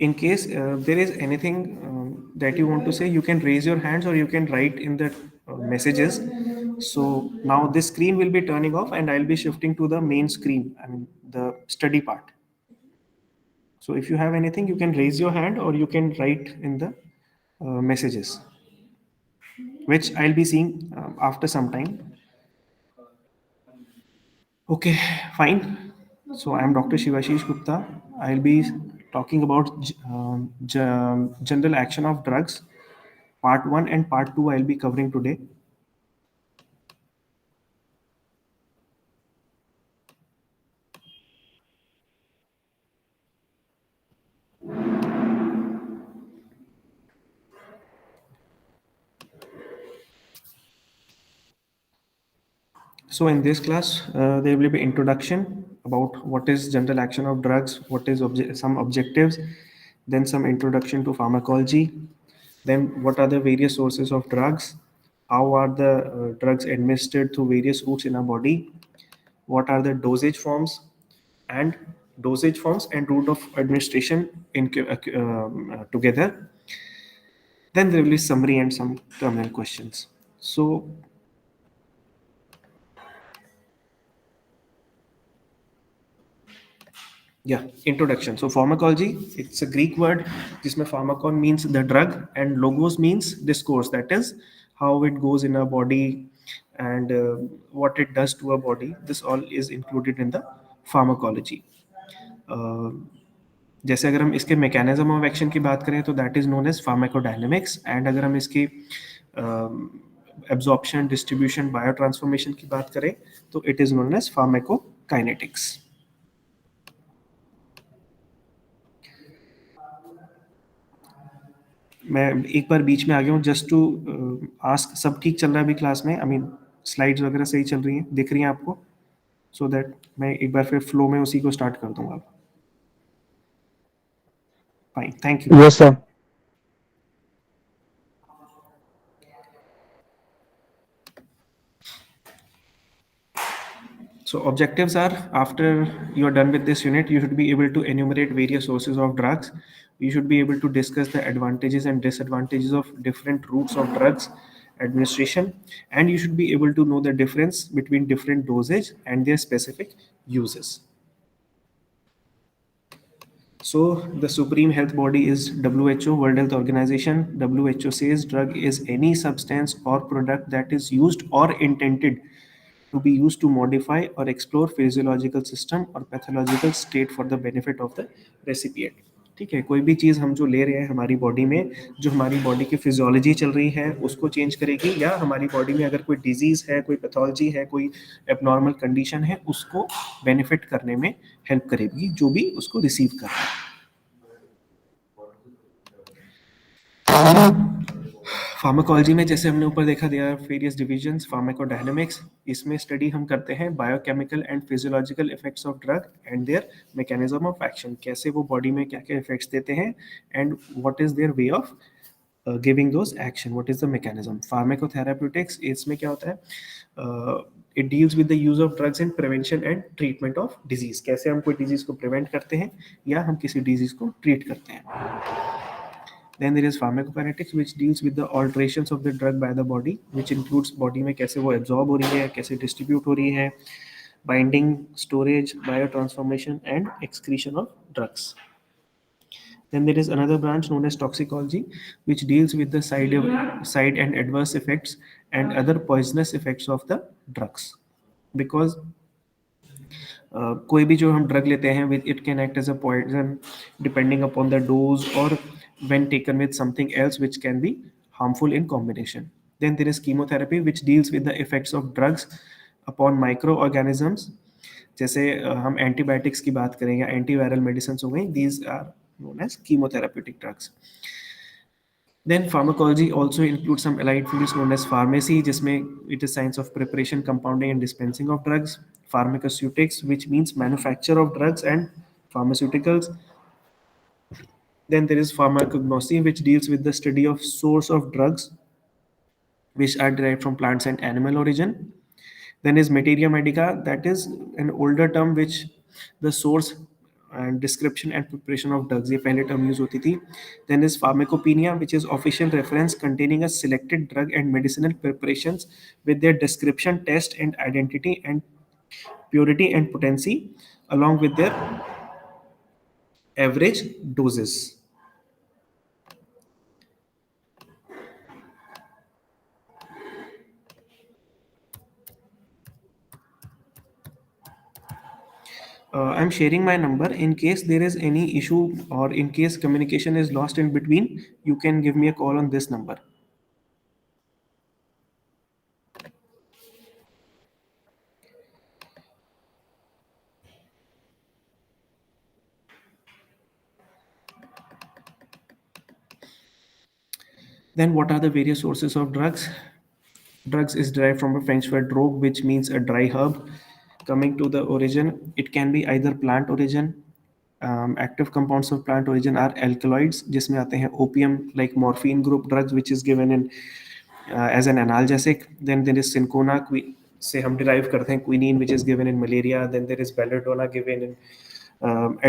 In case there is anything that you want to say, you can raise your hands or you can write in the messages. So now this screen will be turning off and I'll be shifting to the main screen, I mean the study part. So if you have anything, you can raise your hand or you can write in the messages, which I'll be seeing after some time. Okay, fine. So I am Dr. Shivashish Gupta. I'll be talking about general action of drugs. Part 1 and part 2 I'll be covering today. So in this class, there will be introduction about what is general action of drugs, what is some objectives, then some introduction to pharmacology, then what are the various sources of drugs, how are the drugs administered through various routes in our body, what are the and dosage forms and route of administration together. Then there will be summary and some terminal questions. So yeah, introduction. So pharmacology, it's a Greek word. Jisme pharmakon means the drug and logos means discourse. That is how it goes in our body and what it does to our body. This all is included in the pharmacology. Uh, जैसे अगर हम इसके mechanism of action की बात करें तो that is known as pharmacodynamics, and अगर हम इसकी एब्जॉर्प्शन, डिस्ट्रीब्यूशन, बायो ट्रांसफॉर्मेशन की बात करें तो it is known as pharmacokinetics. मैं एक बार बीच में आ गया हूँ जस्ट टू आस्क, सब ठीक चल रहा है अभी क्लास में? आई मीन स्लाइड्स वगैरह सही चल रही हैं, दिख रही हैं आपको? सो दैट मैं एक बार फिर फ्लो में उसी को स्टार्ट कर दूंगा. Fine, thank you. Yes, sir. So objectives are, after you are done with this unit, you should be able to enumerate various sources of drugs. You should be able to discuss the advantages and disadvantages of different routes of drugs administration, and you should be able to know the difference between different dosage and their specific uses. So the supreme health body is WHO, World Health Organization. WHO says drug is any substance or product that is used or intended to be used to modify or explore physiological system or pathological state for the benefit of the recipient. ठीक है, कोई भी चीज़ हम जो ले रहे हैं हमारी बॉडी में, जो हमारी बॉडी की फिजियोलॉजी चल रही है उसको चेंज करेगी, या हमारी बॉडी में अगर कोई डिजीज़ है, कोई पैथोलॉजी है, कोई एबनॉर्मल कंडीशन है, उसको बेनिफिट करने में हेल्प करेगी जो भी उसको रिसीव कर रहा है. फार्माकोलॉजी में जैसे हमने ऊपर देखा, दिया वेरियस डिविजन्स. फार्माकोडायनेमिक्स, इसमें स्टडी हम करते हैं biochemical and physiological effects of drug and their mechanism of action, कैसे वो बॉडी में क्या क्या इफेक्ट्स देते हैं and what is their way of giving those action, what is the mechanism. Pharmacotherapeutics, इसमें क्या होता है, it deals with the use of drugs in prevention and treatment of disease, कैसे हम कोई डिजीज को प्रिवेंट करते हैं या हम किसी डिजीज को ट्रीट करते हैं. Then there is pharmacokinetics, which deals with the alterations of the drug by the body, which includes body में कैसे वो absorb हो रही है, कैसे distribute हो रही है, binding, storage, biotransformation and excretion of drugs. Then there is another branch known as toxicology, which deals with the side and adverse effects and other poisonous effects of the drugs. Because कोई भी जो हम drug लेते हैं, with it can act as a poison depending upon the dose और when taken with something else which can be harmful in combination. Then there is chemotherapy, which deals with the effects of drugs upon microorganisms. जैसे हम antibiotics की बात करें या antiviral medicine हो गई, these are known as chemotherapeutic drugs. Then pharmacology also includes some allied fields known as pharmacy, जिसमें it is science of preparation, compounding and dispensing of drugs. Pharmaceutics, which means manufacture of drugs and pharmaceuticals. Then there is pharmacognosy, which deals with the study of source of drugs which are derived from plants and animal origin. Then is materia medica, that is an older term which the source and description and preparation of drugs, ये पहले term use होती थी. Then is pharmacopoeia which is official reference containing a selected drug and medicinal preparations with their description, test and identity and purity and potency along with their average doses. I'm sharing my number. In case there is any issue or in case communication is lost in between, you can give me a call on this number. Then what are the various sources of drugs? Drugs is derived from a French word drogue, which means a dry herb. Coming to the origin, it can be either plant origin. Active compounds of plant origin are alkaloids, जिसमें आते हैं opium like morphine group drugs, which is given in as an analgesic. Then there is cinchona, से हम derive करते हैं quinine, which is given in malaria. Then there is belladonna given in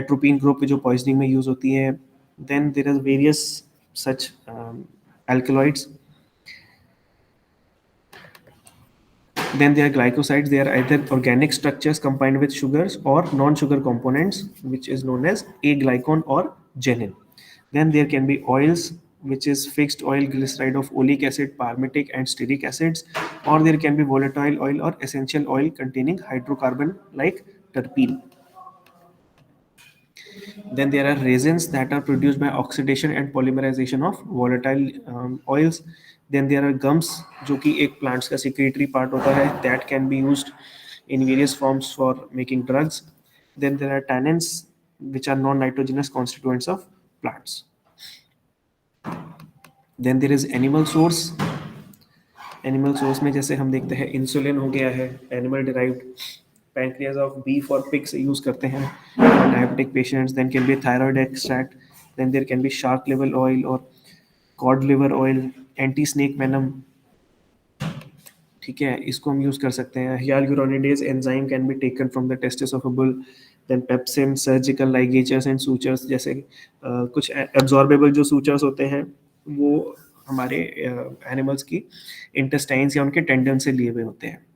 atropine group, जो poisoning में use होती है. Then there are various such alkaloids. Then there are glycosides. They are either organic structures combined with sugars or non-sugar components, which is known as aglycone or genin. Then there can be oils, which is fixed oil glyceride of oleic acid, palmitic, and stearic acids, or there can be volatile oil or essential oil containing hydrocarbon like terpene. Then there are resins that are produced by oxidation and polymerization of volatile oils. Then there are gums, जो कि एक plants का secretory part होता है, that can be used in various forms for making drugs. Then there are tannins, which are non-nitrogenous constituents of plants. Then there is animal source. Animal source में जैसे हम देखते हैं इंसुलिन हो गया है animal derived, pancreas of beef और pig से यूज करते हैं diabetic patients. Then can be thyroid extract. Then there can be shark liver oil और cod liver oil. Anti snake venom, ठीक है, इसको हम यूज कर सकते हैं. hyaluronidases enzyme can be taken from the testis of a bull. Then pepsin, surgical लाइगेचर्स and sutures, जैसे कुछ एब्जॉर्बेबल जो सूचर्स होते हैं वो हमारे एनिमल्स की इंटेस्टाइन्स या उनके टेंडन से लिए हुए होते हैं.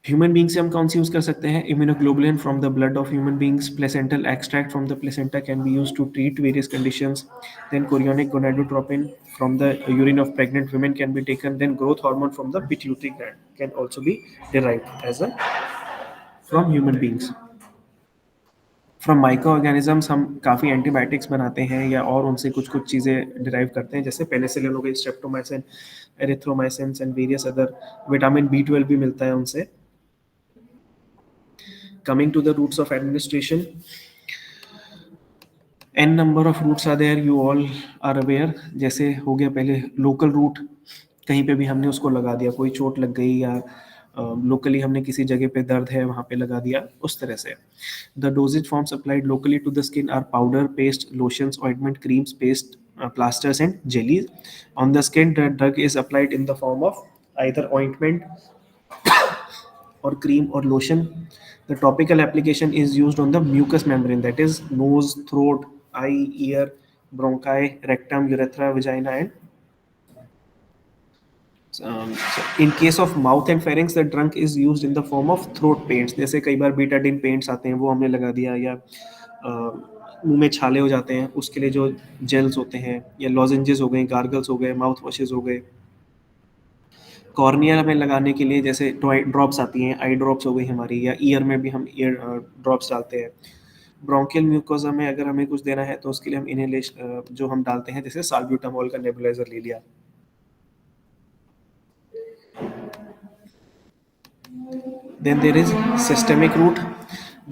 ह्यूमन बींग से हम कौन सी यूज कर सकते हैं? Immunoglobulin from the blood of human beings. Placental extract from the placenta can be use to treat various conditions. Then chorionic gonadotropin from the urine of pregnant women can be taken. Then growth hormone from the pituitary gland can also be derived as a from human beings. From micro organisms हम काफ़ी antibiotics बनाते हैं या और उनसे कुछ कुछ चीज़ें डिराइव करते हैं, जैसे पेनिसिलिन हो गई, streptomycin, erythromycin and various other. Vitamin B12 भी मिलता है उनसे. Coming to the routes of administration, n number of routes are there, you all are aware. जैसे हो गया पहले लोकल रूट, कहीं पे भी हमने उसको लगा दिया, कोई चोट लग गई या लोकली हमने किसी जगह पे दर्द है वहाँ पे लगा दिया, उस तरह से. The dosages forms applied locally to the skin are powder, paste, lotions, ointment, creams, paste, plasters and jellies. On the skin, the drug is applied in the form of either ointment or cream or lotion. The topical application is used on the mucous membrane, that is nose, throat, eye, ear, bronchi, rectum, urethra, vagina and so in case of mouth and pharynx, the drug is used in the form of throat paints. जैसे कई बार Betadine paints आते हैं वो हमने लगा दिया, या मुंह में छाले हो जाते हैं उसके लिए जो जेल्स होते हैं, या लॉजेंजेस हो गए, गार्गल्स हो गए, माउथ वॉशेस हो गए. कॉर्निया में लगाने के लिए जैसे ड्रॉप्स आती हैं, आई ड्रॉप्स हो गई हमारी, या ईयर में भी हम ईयर ड्रॉप्स डालते हैं. ब्रोंकियल म्यूकोजा में अगर हमें कुछ देना है तो उसके लिए हम इनहेलेशन जो हम डालते हैं, जैसे साल्ब्यूटामोल का नेबुलाइजर ले लिया. Then there is systemic route.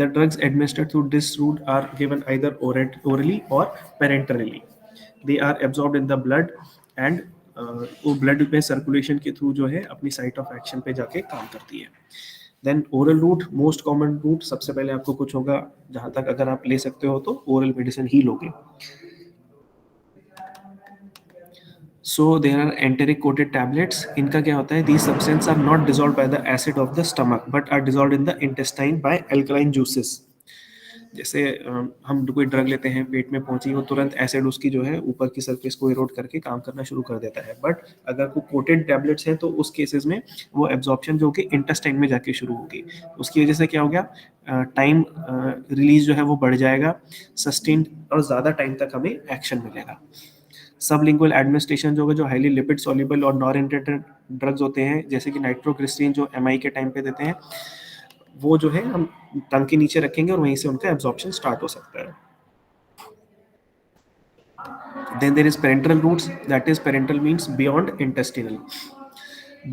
The drugs administered through this route are given either orally or parenterally. They are absorbed in the blood and वो ब्लड में सर्कुलेशन के थ्रू जो है अपनी साइट ऑफ एक्शन पे जाके काम करती है. Then oral route, most common route. सबसे पहले आपको कुछ होगा, जहां तक अगर आप ले सकते हो तो ओरल मेडिसिन ही लोगे. So there are enteric coated tablets. इनका क्या होता है, these substance are not dissolve by the acid of the stomach but are dissolve in the intestine by alkaline juices. जैसे हम कोई ड्रग लेते हैं, पेट में पहुंची, वो तुरंत एसिड उसकी जो है ऊपर की सरफेस को इरोड करके काम करना शुरू कर देता है. बट अगर कोई कोटेड टैबलेट्स हैं तो उस केसेस में वो एब्जॉर्प्शन जो कि इंटेस्टाइन में जाके शुरू होगी. उसकी वजह से क्या हो गया, टाइम रिलीज जो है वो बढ़ जाएगा, सस्टेन्ड और ज़्यादा टाइम तक हमें एक्शन मिलेगा. सबलिंगुअल एडमिनिस्ट्रेशन जो है, जो हाईली लिपिड सॉल्युबल और नॉन इरिटेटेड ड्रग्स होते हैं, जैसे कि नाइट्रोग्लिसरीन जो एमआई के टाइम पे देते हैं, वो जो है हम टंग के नीचे रखेंगे और वहीं से उनका एब्जॉर्प्शन स्टार्ट हो सकता है. Then there is parenteral routes, that is parenteral means beyond intestinal.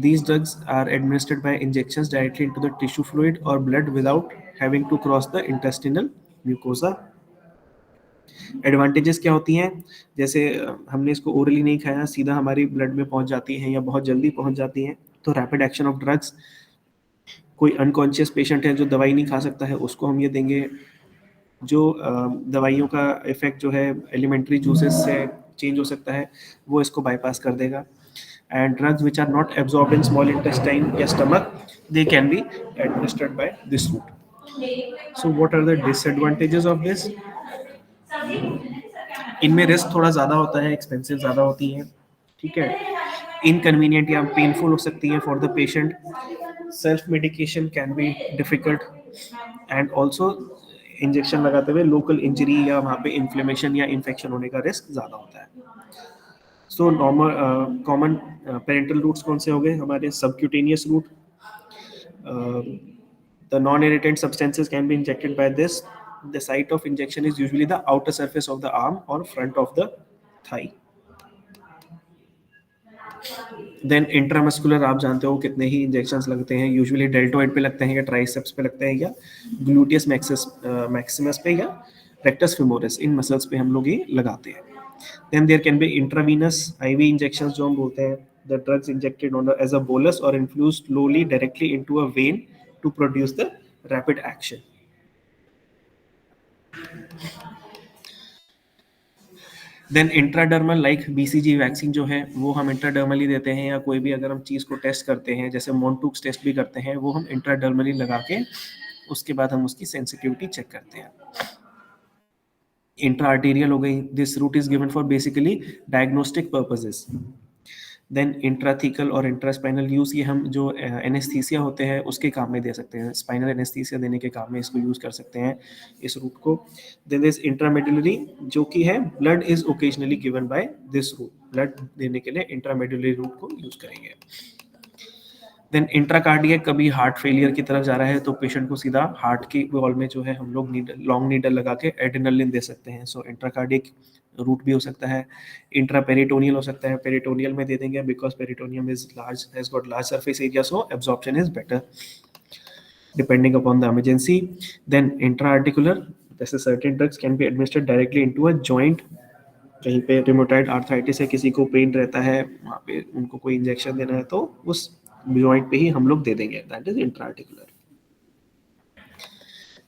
These drugs are administered by injections directly into the tissue fluid or blood without having to cross the intestinal mucosa. Advantages क्या होती हैं, जैसे हमने इसको orally नहीं खाया, सीधा हमारी ब्लड में पहुंच जाती हैं या बहुत जल्दी पहुंच जाती हैं. तो रैपिड एक्शन ऑफ ड्रग्स. कोई अनकॉन्शियस पेशेंट है जो दवाई नहीं खा सकता है, उसको हम ये देंगे. जो दवाइयों का इफेक्ट जो है एलिमेंट्री जूसेस से चेंज हो सकता है, वो इसको बाईपास कर देगा. And drugs which are not absorb in small intestine या stomach, they can be administered by this route. So what are the disadvantages of this. इनमें रिस्क थोड़ा ज़्यादा होता है, एक्सपेंसिव ज़्यादा होती हैं, ठीक है. इनकन्वीनियंट या पेनफुल हो सकती हैं for the patient. Self medication can be difficult. And also injection लगाते हुए लोकल इंजरी या वहाँ पे इन्फ्लेमेशन या इन्फेक्शन होने का रिस्क ज़्यादा होता है. So normal common parenteral routes कौन से हो गए हमारे, subcutaneous route. The non-irritant substances can be injected by this. The site of injection is usually the outer surface of the arm or front of the thigh. Then intramuscular, आप जानते हो कितने ही injections लगते हैं, यूजुअली डेल्टोइड पे लगते हैं या ट्राइसेप्स पे लगते हैं या ग्लूटियस मैक्सिमस पे या रेक्टस फेमोरिस, इन मसल्स पे हम लोग ये लगाते हैं. Then there can be intravenous IV injections जो हम बोलते हैं, the drugs injected on as a bolus और infused slowly directly into a vein to produce the rapid action. Then intradermal like BCG vaccine जो है वो हम इंट्राडर्मली देते हैं, या कोई भी अगर हम चीज़ को टेस्ट करते हैं, जैसे मोन्टूक्स टेस्ट भी करते हैं, वो हम इंट्राडर्मली लगा के उसके बाद हम उसकी सेंसिटिविटी चेक करते हैं. इंट्रा आर्टेरियल हो गई, this route is given for basically diagnostic purposes. Then intrathecal और इंट्रास्पाइनल यूज, ये हम जो एनेस्थीसिया होते हैं उसके काम में दे सकते हैं, स्पाइनल एनेस्थीसिया देने के काम में इसको यूज कर सकते हैं, इस रूट को. देन दिस इंट्रामेडुलरी जो कि है, blood is occasionally given by this route, blood देने के लिए इंट्रामेडुलरी रूट को यूज करेंगे. देन इंट्राकार्डियक, कभी हार्ट फेलियर की तरफ जा रहा है तो पेशेंट को सीधा हार्ट की वॉल में जो है हम लोग लॉन्ग नीडल लगा के एड्रेनालिन दे सकते हैं. सो इंट्राकार्डियक रूट भी हो सकता है. इंट्रापेरिटोनियल हो सकता है, पेरिटोनियल में दे देंगे because peritoneum is large, has got large surface area, so absorption is better depending upon the emergency. Then intraarticular, जैसे certain drugs can be administered directly into a joint. कहीं पे रिमोटाइड आर्थराइटिस है, किसी को pen रहता है, वहाँ पे उनको कोई इंजेक्शन देना है तो उस जॉइंट पे ही हम लोग दे देंगे, that is intraarticular.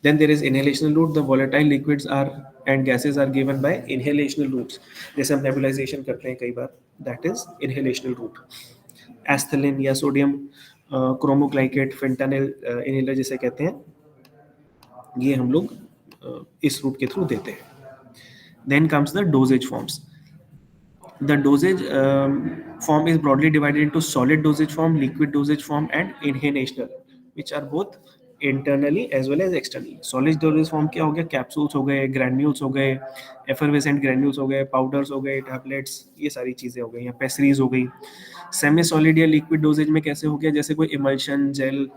Then there is inhalational route. The volatile liquids are and gases are given by inhalational routes. जैसे हम nebulization करते हैं कई बार, that is inhalational route. एस्थलिन या सोडियम क्रोमोग्लाइकेट, फेंटानिल इनहेलर जिसे कहते हैं, ये हम लोग इस रूट के थ्रू देते हैं. Then comes the dosage forms. The dosage form is broadly divided into solid dosage form, liquid dosage form, and inhalational, which are both internally as well as externally. Solid dosage form क्या हो गया, capsules हो गए, granules हो गए, effervescent granules हो गए, powders हो गए, टैबलेट्स, ये सारी चीज़ें हो गई, या पेसरीज हो गई. सेमी सॉलिड या लिक्विड डोजेज में कैसे हो गया, जैसे कोई emulsion, gel,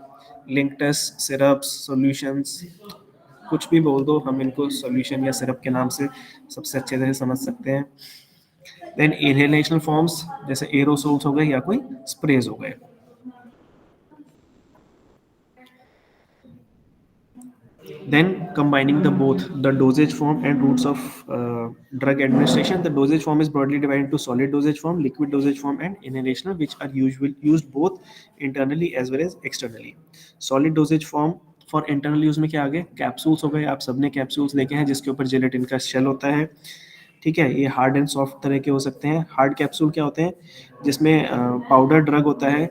linctus, syrups, solutions, कुछ भी बोल दो, हम इनको सॉल्यूशन या सिरप के नाम से सबसे अच्छे से समझ सकते हैं. देन इनहेलेशनल फॉर्म्स जैसे एरोसोल्स हो गए या कोई स्प्रेज हो गए. Then combining the both the dosage form and routes of drug administration, the dosage form is broadly divided into solid dosage form, liquid dosage form, and inhalational, which are used both internally as well as externally. Solid dosage form for internal use में क्या आ गए, capsules हो गए, आप सबने capsules देखे हैं जिसके ऊपर जेलेटिन का शेल होता है, ठीक है, ये हार्ड एंड सॉफ्ट तरह के हो सकते हैं। हार्ड कैप्सूल क्या होते हैं, जिसमें पाउडर ड्रग होता है।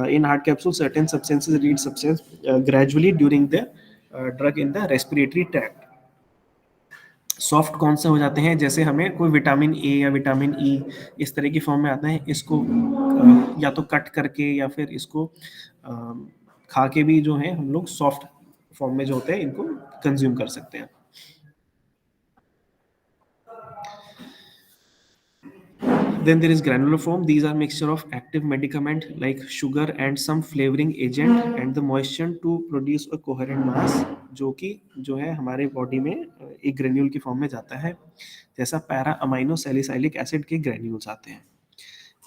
In hard capsule certain substances read substance gradually during the drug in the respiratory tract. Soft कौन से हो जाते हैं, जैसे हमें कोई विटामिन ए या विटामिन ई इस तरह की फॉर्म में आता है, इसको या तो कट करके या फिर इसको खा के भी जो है हम लोग सॉफ्ट फॉर्म में जो होते हैं इनको कंज्यूम कर सकते हैं। Then there is granular form. These are mixture of active medicament like sugar and some flavoring agent and the moisture to produce a coherent mass, जो कि जो है हमारे बॉडी में एक ग्रेन्यूल की फॉर्म में जाता है, जैसा पैरा अमाइनो सैलिसाइलिक एसिड के ग्रेन्यूल्स आते हैं।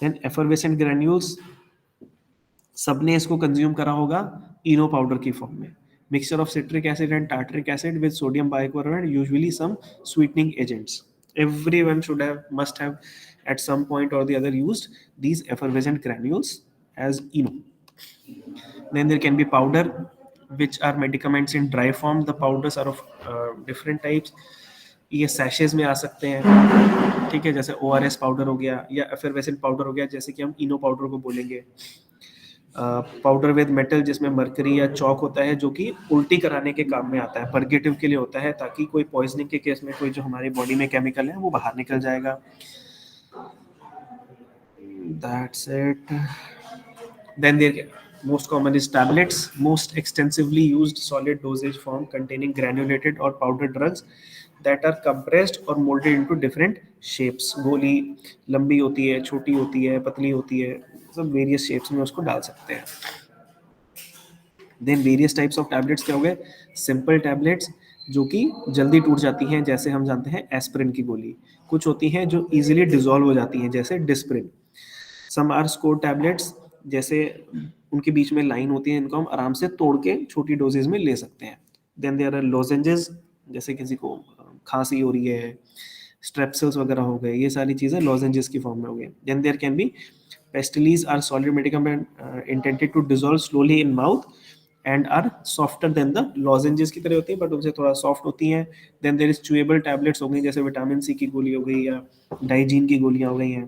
देन एफरवेसेंट ग्रेन्यूल्स, सबने इसको कंज्यूम करा होगा इनो पाउडर की फॉर्म में। Mixture of citric acid and tartaric acid with sodium bicarbonate, usually some sweetening agents. Everyone should have must have at some point or the other used these effervescent granules as eno. Then there can be powder, which are medicaments in dry form. The powders are of different types. ये सैशेज में आ सकते हैं, ठीक है, जैसे ORS powder हो गया या एफरवेसेंट पाउडर हो गया, जैसे कि हम इनो पाउडर को बोलेंगे। पाउडर विद मेटल, जिसमें मरकरी या चौक होता है, जो कि उल्टी कराने के काम में आता है, परगेटिव के लिए होता है, ताकि कोई पॉइजनिंग के केस में कोई जो हमारी बॉडी में केमिकल है वो बाहर निकल जाएगा। That's it. Then there most common is tablets, most extensively used solid dosage form containing granulated or powdered drugs that are compressed or molded into different shapes. गोली लंबी होती है, छोटी होती है, पतली होती है, सब वेरियस शेप्स में उसको डाल सकते हैं। Then various types of tablets क्या हो गए, सिंपल टैबलेट्स जो कि जल्दी टूट जाती हैं, जैसे हम जानते हैं एस्पिरिन की गोली। कुछ होती हैं जो इजीली डिसॉल्व हो जाती हैं, जैसे Disprin. Some are score tablets, जैसे उनके बीच में लाइन होती है, इनको हम आराम से तोड़ के छोटी डोजेज में ले सकते हैं। देन देयर आर लॉजेंजेस, जैसे किसी को खांसी हो रही है, स्ट्रेप्सिल्स वगैरह हो गए, ये सारी चीजें लॉजेंजेस की फॉर्म में हो गई। Then there can be pastilles, are solid medicament intended to dissolve slowly in mouth and are softer than the lozenges की तरह होती है, बट उनसे थोड़ा सॉफ्ट होती हैं। Then there is chewable tablets हो गई, जैसे विटामिन सी की गोली हो गई या डाइजीन की गोलियां हो गई हैं।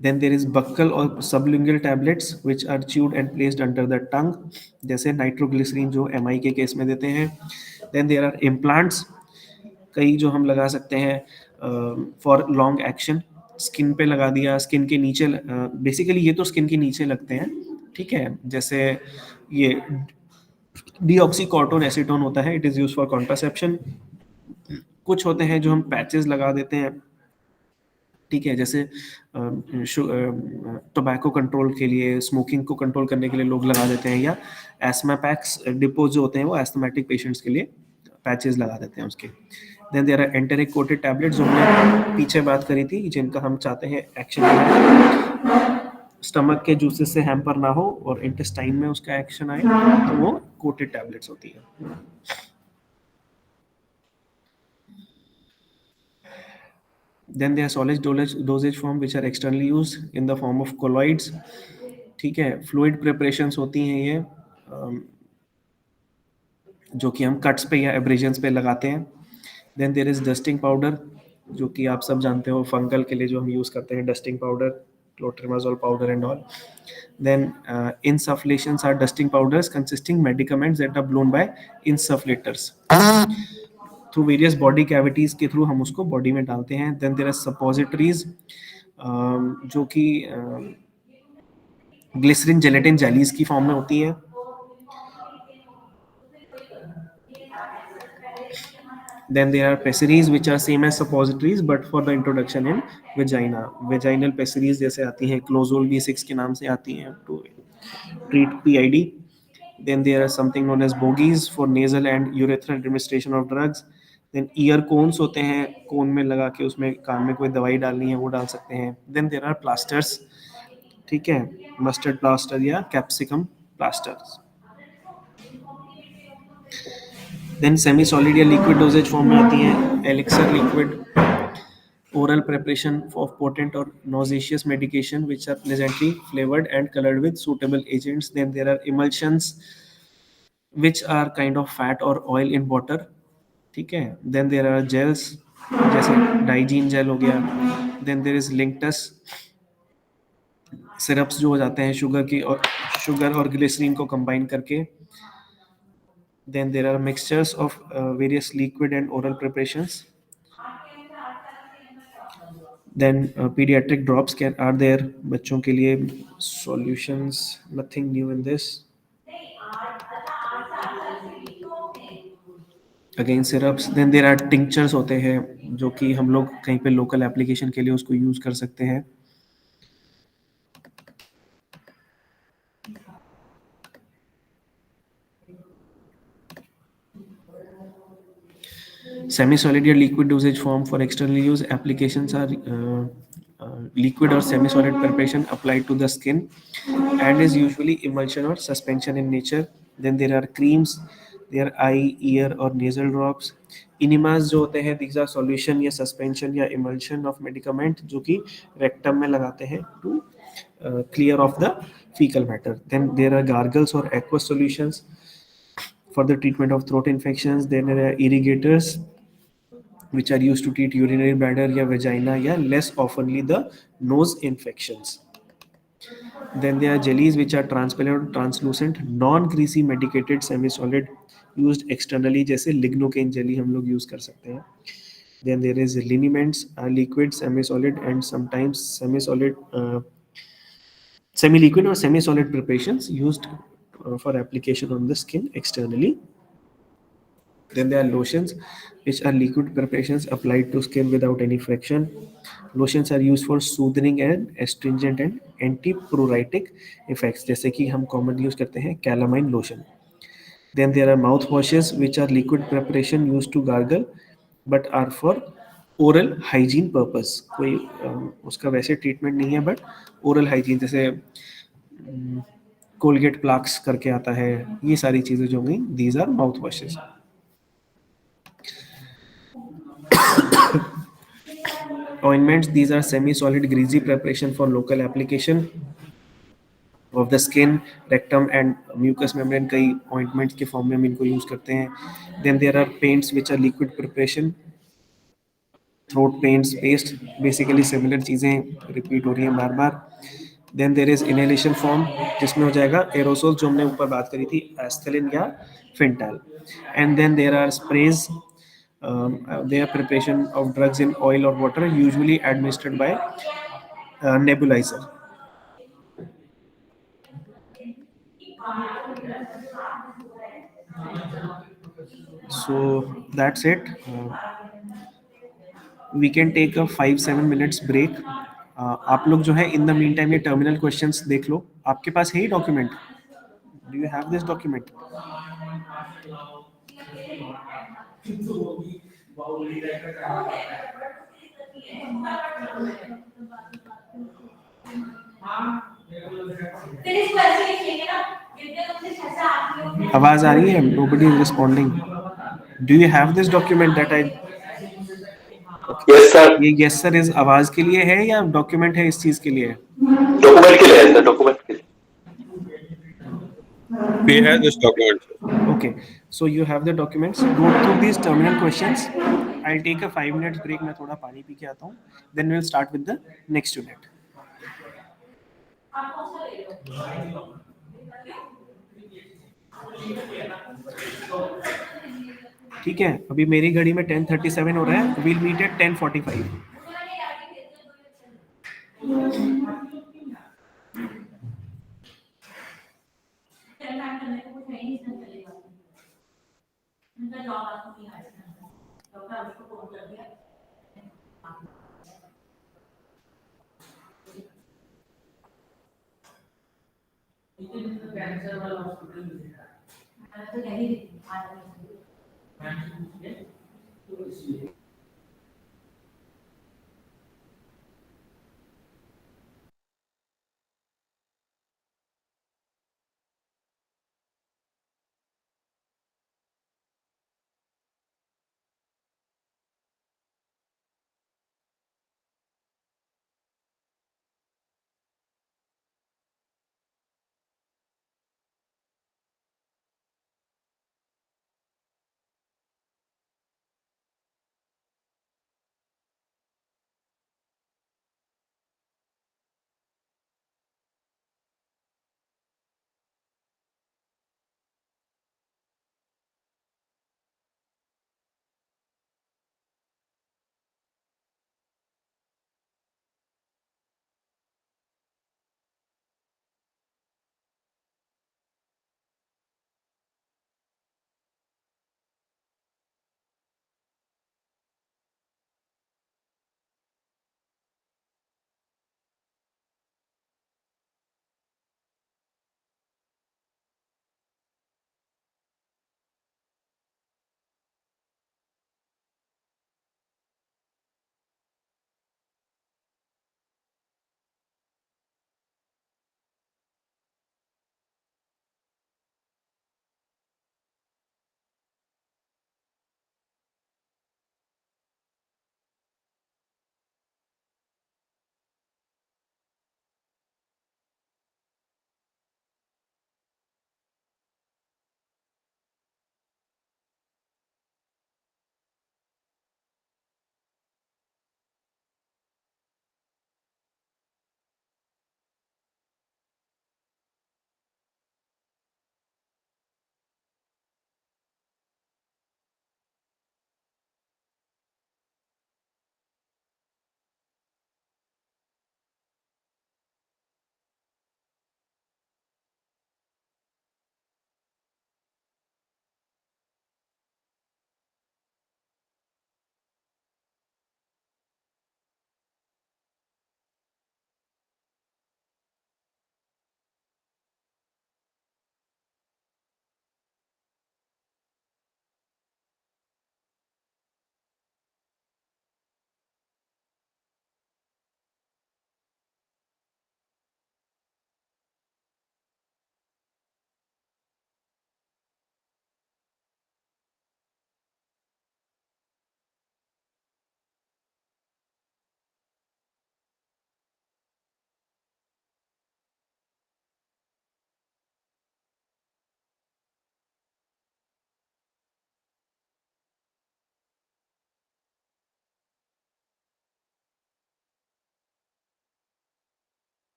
Then there is buccal or sublingual tablets which are chewed and placed under the tongue, जैसे नाइट्रोग्लिसरीन जो MI के केस में देते हैं। Then there are implants, कई जो हम लगा सकते हैं फॉर लॉन्ग एक्शन, स्किन पे लगा दिया, स्किन के नीचे, बेसिकली ये तो स्किन के नीचे लगते हैं, ठीक है, जैसे ये डीऑक्सीकॉर्टोन एसीटोन होता है, it is used for contraception. कुछ होते हैं जो हम पैचेस लगा देते हैं, ठीक है, जैसे टोबैको कंट्रोल के लिए, स्मोकिंग को कंट्रोल करने के लिए लोग लगा देते हैं, या एस्मा पैक्स डिपोज जो होते हैं वो एस्थमेटिक पेशेंट्स के लिए पैचेस लगा देते हैं उसके। Then there are enteric coated tablets, जो हमने पीछे बात करी थी, जिनका हम चाहते हैं एक्शन स्टमक के जूसेस से हैम्पर ना हो और इंटेस्टाइन में उसका एक्शन आए, तो वो कोटेड टैबलेट्स होती है। Then there are solid dosage form which are externally used in the form of colloids, ठीक है, फ्लूइड प्रिपरेशंस होती हैं ये, जो कि हम कट्स पे या एब्रेजन्स पे लगाते हैं। Then there is dusting powder, जो कि आप सब जानते हो फंगल के लिए जो हम यूज़ करते हैं, dusting powder, clotrimazole powder and all. Then insufflations are dusting powders consisting medicaments that are blown by insufflators through various body cavities के थ्रू हम उसको बॉडी में डालते हैं। Then there are suppositories, जो कि ग्लिसरीन जेलेटिन जेलीज की form में होती है। Then there are pessaries which are same as suppositories but for the introduction in vagina. Vaginal pessaries जैसे आती हैं, क्लोजोल B6 के नाम से आती हैं to treat PID. Then there are something known as bogies for nasal and urethral administration of drugs. Then ear cones होते हैं, कोन में लगा के उसमें कान में कोई दवाई डालनी है वो डाल सकते हैं। Then there are plasters, ठीक है, मस्टर्ड प्लास्टर या capsicum plasters. Then semi solid या लिक्विड डोजेज फॉर्म में आती हैं, elixir liquid, oral preparation of potent or nauseous medication which are pleasantly flavored and colored with suitable agents. Then there are emulsions which are kind of fat or oil in water, ठीक है। Then there are gels जैसे Digene gel हो गया. Then there is linctus syrups जो हो जाते हैं sugar और ग्लिसरीन को कंबाइन करके. Then there are mixtures of various liquid and oral preparations. Then paediatric drops can are there बच्चों के लिए solutions. Nothing new in this. Again syrups. Then there are tinctures होते हैं जो कि हम लोग कहीं पे लोकल एप्लीकेशन के लिए उसको यूज कर सकते हैं. Semi-solid or liquid dosage form for external use applications are liquid or semi-solid preparation applied to the skin and is usually emulsion or suspension in nature. Then there are creams, there are eye, ear or nasal drops. Enemas जो होते हैं these are solution या suspension या emulsion of medicament जो कि rectum में लगाते हैं to clear off the fecal matter. Then there are gargles or aqueous solutions for the treatment of throat infections. Then there are irrigators which are used to treat urinary bladder या vagina या less oftenly the nose infections. Then there are jellies which are transparent, translucent, non-greasy medicated semi-solid used externally जैसे lignocaine jelly हम लोग use कर सकते हैं. Then there is liniments, liquid, semi-solid and sometimes semi-liquid or semi-solid preparations used for application on the skin externally. Then there are lotions, which are liquid preparations applied to skin without any friction. Lotions are used for soothing and astringent and antipruritic effects. जैसे कि हम commonly use करते हैं calamine lotion. Then there are mouthwashes, which are liquid preparation used to gargle, but are for oral hygiene purpose. कोई उसका वैसे treatment नहीं है, but oral hygiene जैसे कोलगेट प्लाक्स करके आता है, ये सारी चीजें जो होंगी these are mouthwashes. Ointments, these are semi-solid greasy preparation for local application of the skin, rectum and mucous membrane. कई ointments के form में हम इनको use करते हैं. Then there are paints which are liquid preparation, throat paints, paste, basically similar चीजें repeat हो रही हैं बार बार. Then there is inhalation form जिसमें हो जाएगा aerosol जो हमने ऊपर बात करी थी एस्थेलिन या फिंटाल. And then there are sprays. They are preparation of drugs in oil or water, usually administered by nebulizer. So that's it. We can take a 5-7 minutes break. आप लोग जो है इन द मीन टाइम ये terminal questions देख लो. आपके पास है ही document. Do you have this document? आवाज आ रही है? Nobody is responding. Do you have this document that I? Yes sir. ये यस सर इज आवाज के लिए है या डॉक्यूमेंट है इस चीज के लिए? डॉक्यूमेंट के लिए है सर, डॉक्यूमेंट के लिए. We have this document, sir. Okay, so you have the documents. Go through these terminal questions. I'll take a 5 minutes break. मैं थोड़ा पानी पी के आता हूँ. Then we'll start with the next unit. ठीक है, अभी मेरी घड़ी में 10:37 हो रहा है. We'll meet at 10:45.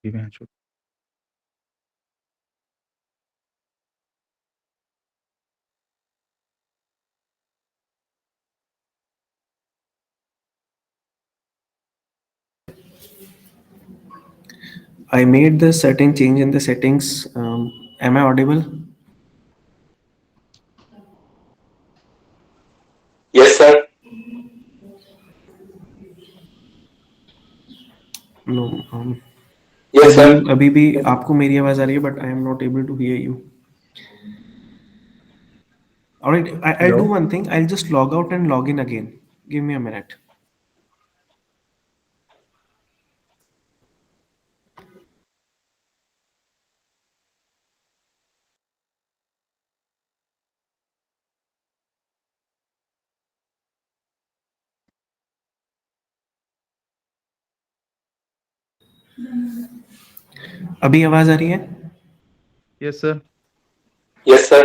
की मैं जो I made the certain change in the settings. Am I audible? Yes, sir. No. Yes, do sir. you अभी भी आपको मेरी आवाज आ रही है but I am not able to hear you. Alright, I'll do Hello? one thing. I'll just log out and log in again. Give me a minute. अभी आवाज आ रही है? Yes, sir. Yes, sir.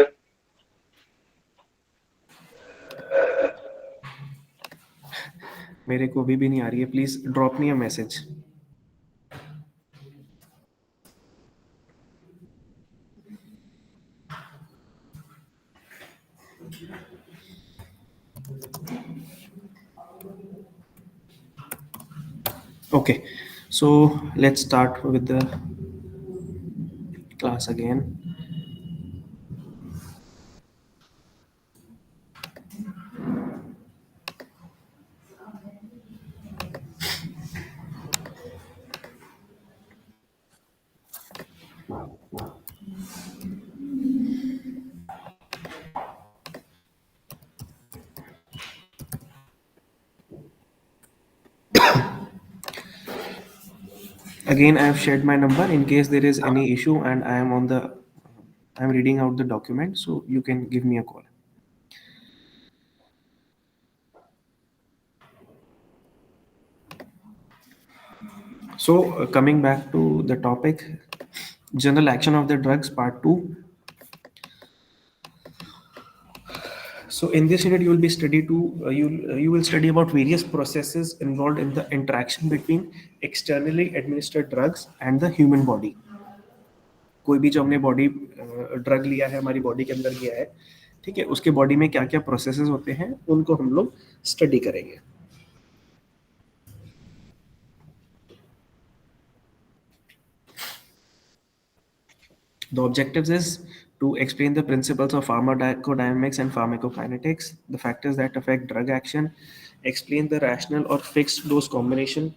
मेरे को अभी भी नहीं आ रही है. Please drop me a message. Okay, so let's start with the class again. Again, I have shared my number in case there is any issue and I'm reading out the document, so you can give me a call. So, coming back to the topic, general action of the drugs, part 2. So, in this unit, you will be you will study about various processes involved in the interaction between externally administered drugs and the human body. कोई भी जो हमने body drug लिया है, हमारी body के अंदर गया है, ठीक है, उसके बॉडी में क्या क्या प्रोसेसेस होते हैं, उनको हम लोग स्टडी करेंगे. The objectives is to explain the principles of pharmacodynamics and pharmacokinetics, the factors that affect drug action, explain the rational or fixed dose combination,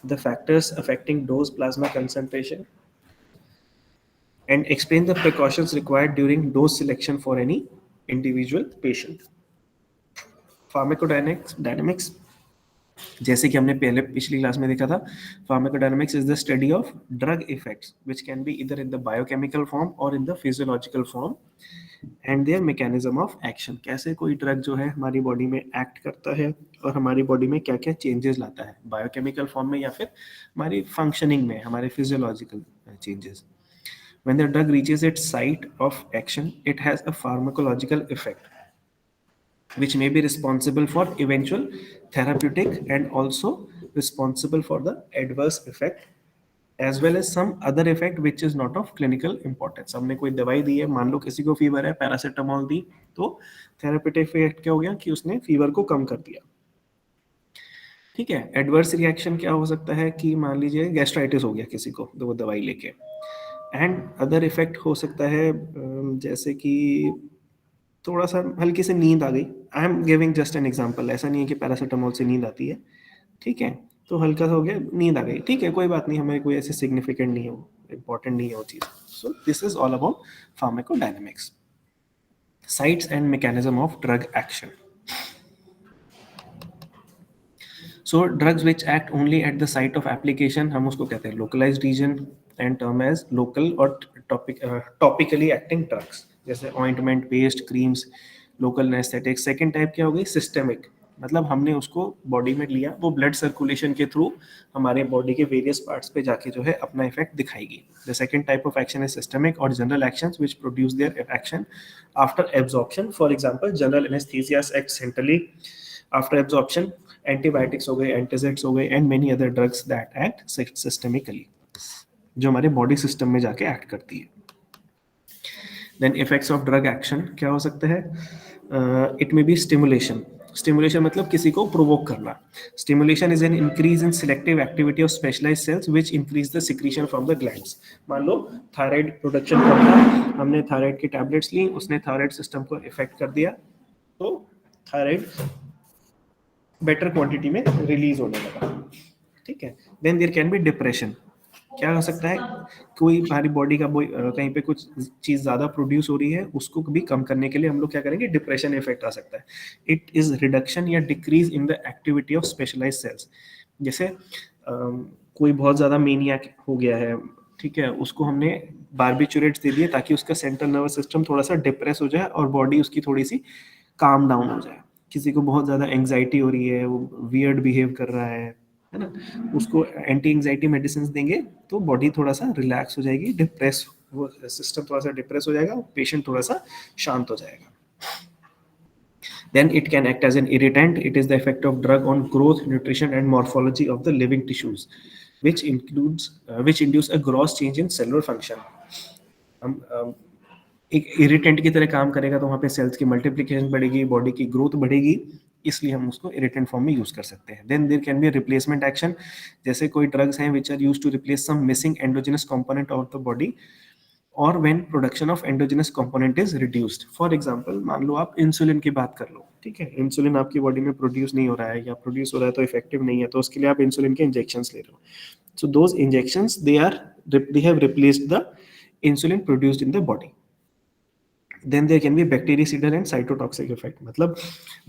the factors affecting dose plasma concentration, and explain the precautions required during dose selection for any individual patient. Pharmacodynamics, जैसे कि हमने पहले पिछली class में देखा था, pharmacodynamics is the study of drug effects which can be either in the biochemical form और in the physiological form and their mechanism of action. कैसे कोई ड्रग जो है हमारी बॉडी में एक्ट करता है और हमारी बॉडी में क्या क्या चेंजेस लाता है, बायोकेमिकल फॉर्म में या फिर हमारी फंक्शनिंग में, हमारे physiological changes. When the drug reaches its site of action, it has a pharmacological effect which may be responsible for eventual therapeutic and also responsible for the adverse effect as well as some other effect which is not of clinical importance. हमने कोई दवाई दी है, मान लो किसी को fever है, paracetamol दी, तो therapeutic effect क्या हो गया कि उसने फीवर को कम कर दिया. ठीक है. एडवर्स रिएक्शन क्या हो सकता है कि मान लीजिए गैस्ट्राइटिस हो गया किसी को तो वो दवाई लेके, एंड अदर इफेक्ट हो सकता है जैसे कि थोड़ा सा हल्की से नींद आ गई. I am giving just an example, ऐसा नहीं है कि पैरासिटामोल से नींद आती है, ठीक है, तो हल्का सा हो गया, नींद आ गई, ठीक है, कोई बात नहीं, हमें कोई ऐसे सिग्निफिकेंट नहीं है, इंपॉर्टेंट नहीं है वो चीज़. So this is all about pharmacodynamics, sites and mechanism of drug action. So drugs which act only at the site of application, हम उसको कहते हैं localised region and term as local और टॉपिकली एक्टिंग ड्रग्स, जैसे ointment, paste, creams, local anaesthetic. Second type क्या हो गई, systemic, मतलब हमने उसको बॉडी में लिया, वो ब्लड सर्कुलेशन के थ्रू हमारे बॉडी के वेरियस पार्ट्स पे जाके जो है अपना इफेक्ट दिखाएगी. The second type of action is systemic और general actions which produce their action after absorption. For example general anaesthesias act centrally after absorption, antibiotics हो गए, एंटासिड्स हो गए, and many other drugs that act systemically. जो हमारे body system में जाके act करती है। Then effects of drug action क्या हो सकते हैं? It may be stimulation. Stimulation मतलब किसी को प्रोवोक करना। Stimulation is an increase in selective activity of specialised cells which increase the secretion from the glands. मान लो थायराइड प्रोडक्शन कम था, हमने थायराइड की टैबलेट्स ली, उसने थायराइड सिस्टम को इफेक्ट कर दिया, तो थायराइड बेटर क्वांटिटी में रिलीज होने लगा। ठीक है। Then there can be depression. क्या हो सकता है? कोई हमारी बॉडी का कहीं पे कुछ चीज ज्यादा प्रोड्यूस हो रही है, उसको भी कम करने के लिए हम लोग क्या करेंगे? डिप्रेशन इफेक्ट आ सकता है। इट इज रिडक्शन या decrease in the activity of specialised cells. जैसे कोई बहुत ज्यादा मेनियाक हो गया है, ठीक है, उसको हमने बार्बिचुरेट्स दे दिए ताकि उसका सेंट्रल नर्वस सिस्टम थोड़ा सा डिप्रेस हो जाए और बॉडी उसकी थोड़ी सी काम डाउन हो जाए। किसी को बहुत ज्यादा एंग्जाइटी हो रही है, वो वियर्ड बिहेव कर रहा है ना, उसको एंटी एंग्जाइटी मेडिसिन देंगे तो बॉडी थोड़ा सा रिलैक्स हो जाएगी, डिप्रेस, वो सिस्टम थोड़ा सा डिप्रेस हो जाएगा, पेशेंट थोड़ा सा शांत हो जाएगा। Then it can act as an irritant. It is the effect of drug on growth, nutrition, and morphology of the living tissues, which induce a gross change in cellular function. हम एक irritant की तरह काम करेगा तो वहाँ पे sales की मल्टीप्लिकेशन बढ़ेगी, बॉडी की ग्रोथ बढ़ेगी, इसलिए हम उसको इरिटेंट फॉर्म में यूज कर सकते हैं। Then there can be replacement action. जैसे कोई ड्रग्स हैं which are use to replace some missing endogenous component of the body और when production of endogenous component is reduced. For example, मान लो आप इंसुलिन की बात कर लो, ठीक है, इंसुलिन आपकी बॉडी में प्रोड्यूस नहीं हो रहा है या प्रोड्यूस हो रहा है तो इफेक्टिव नहीं है, तो उसके लिए आप इंसुलिन के इंजेक्शंस ले रहे हो। So those injections they have replaced the insulin produced in the body. Then there can be bactericidal and cytotoxic effect. मतलब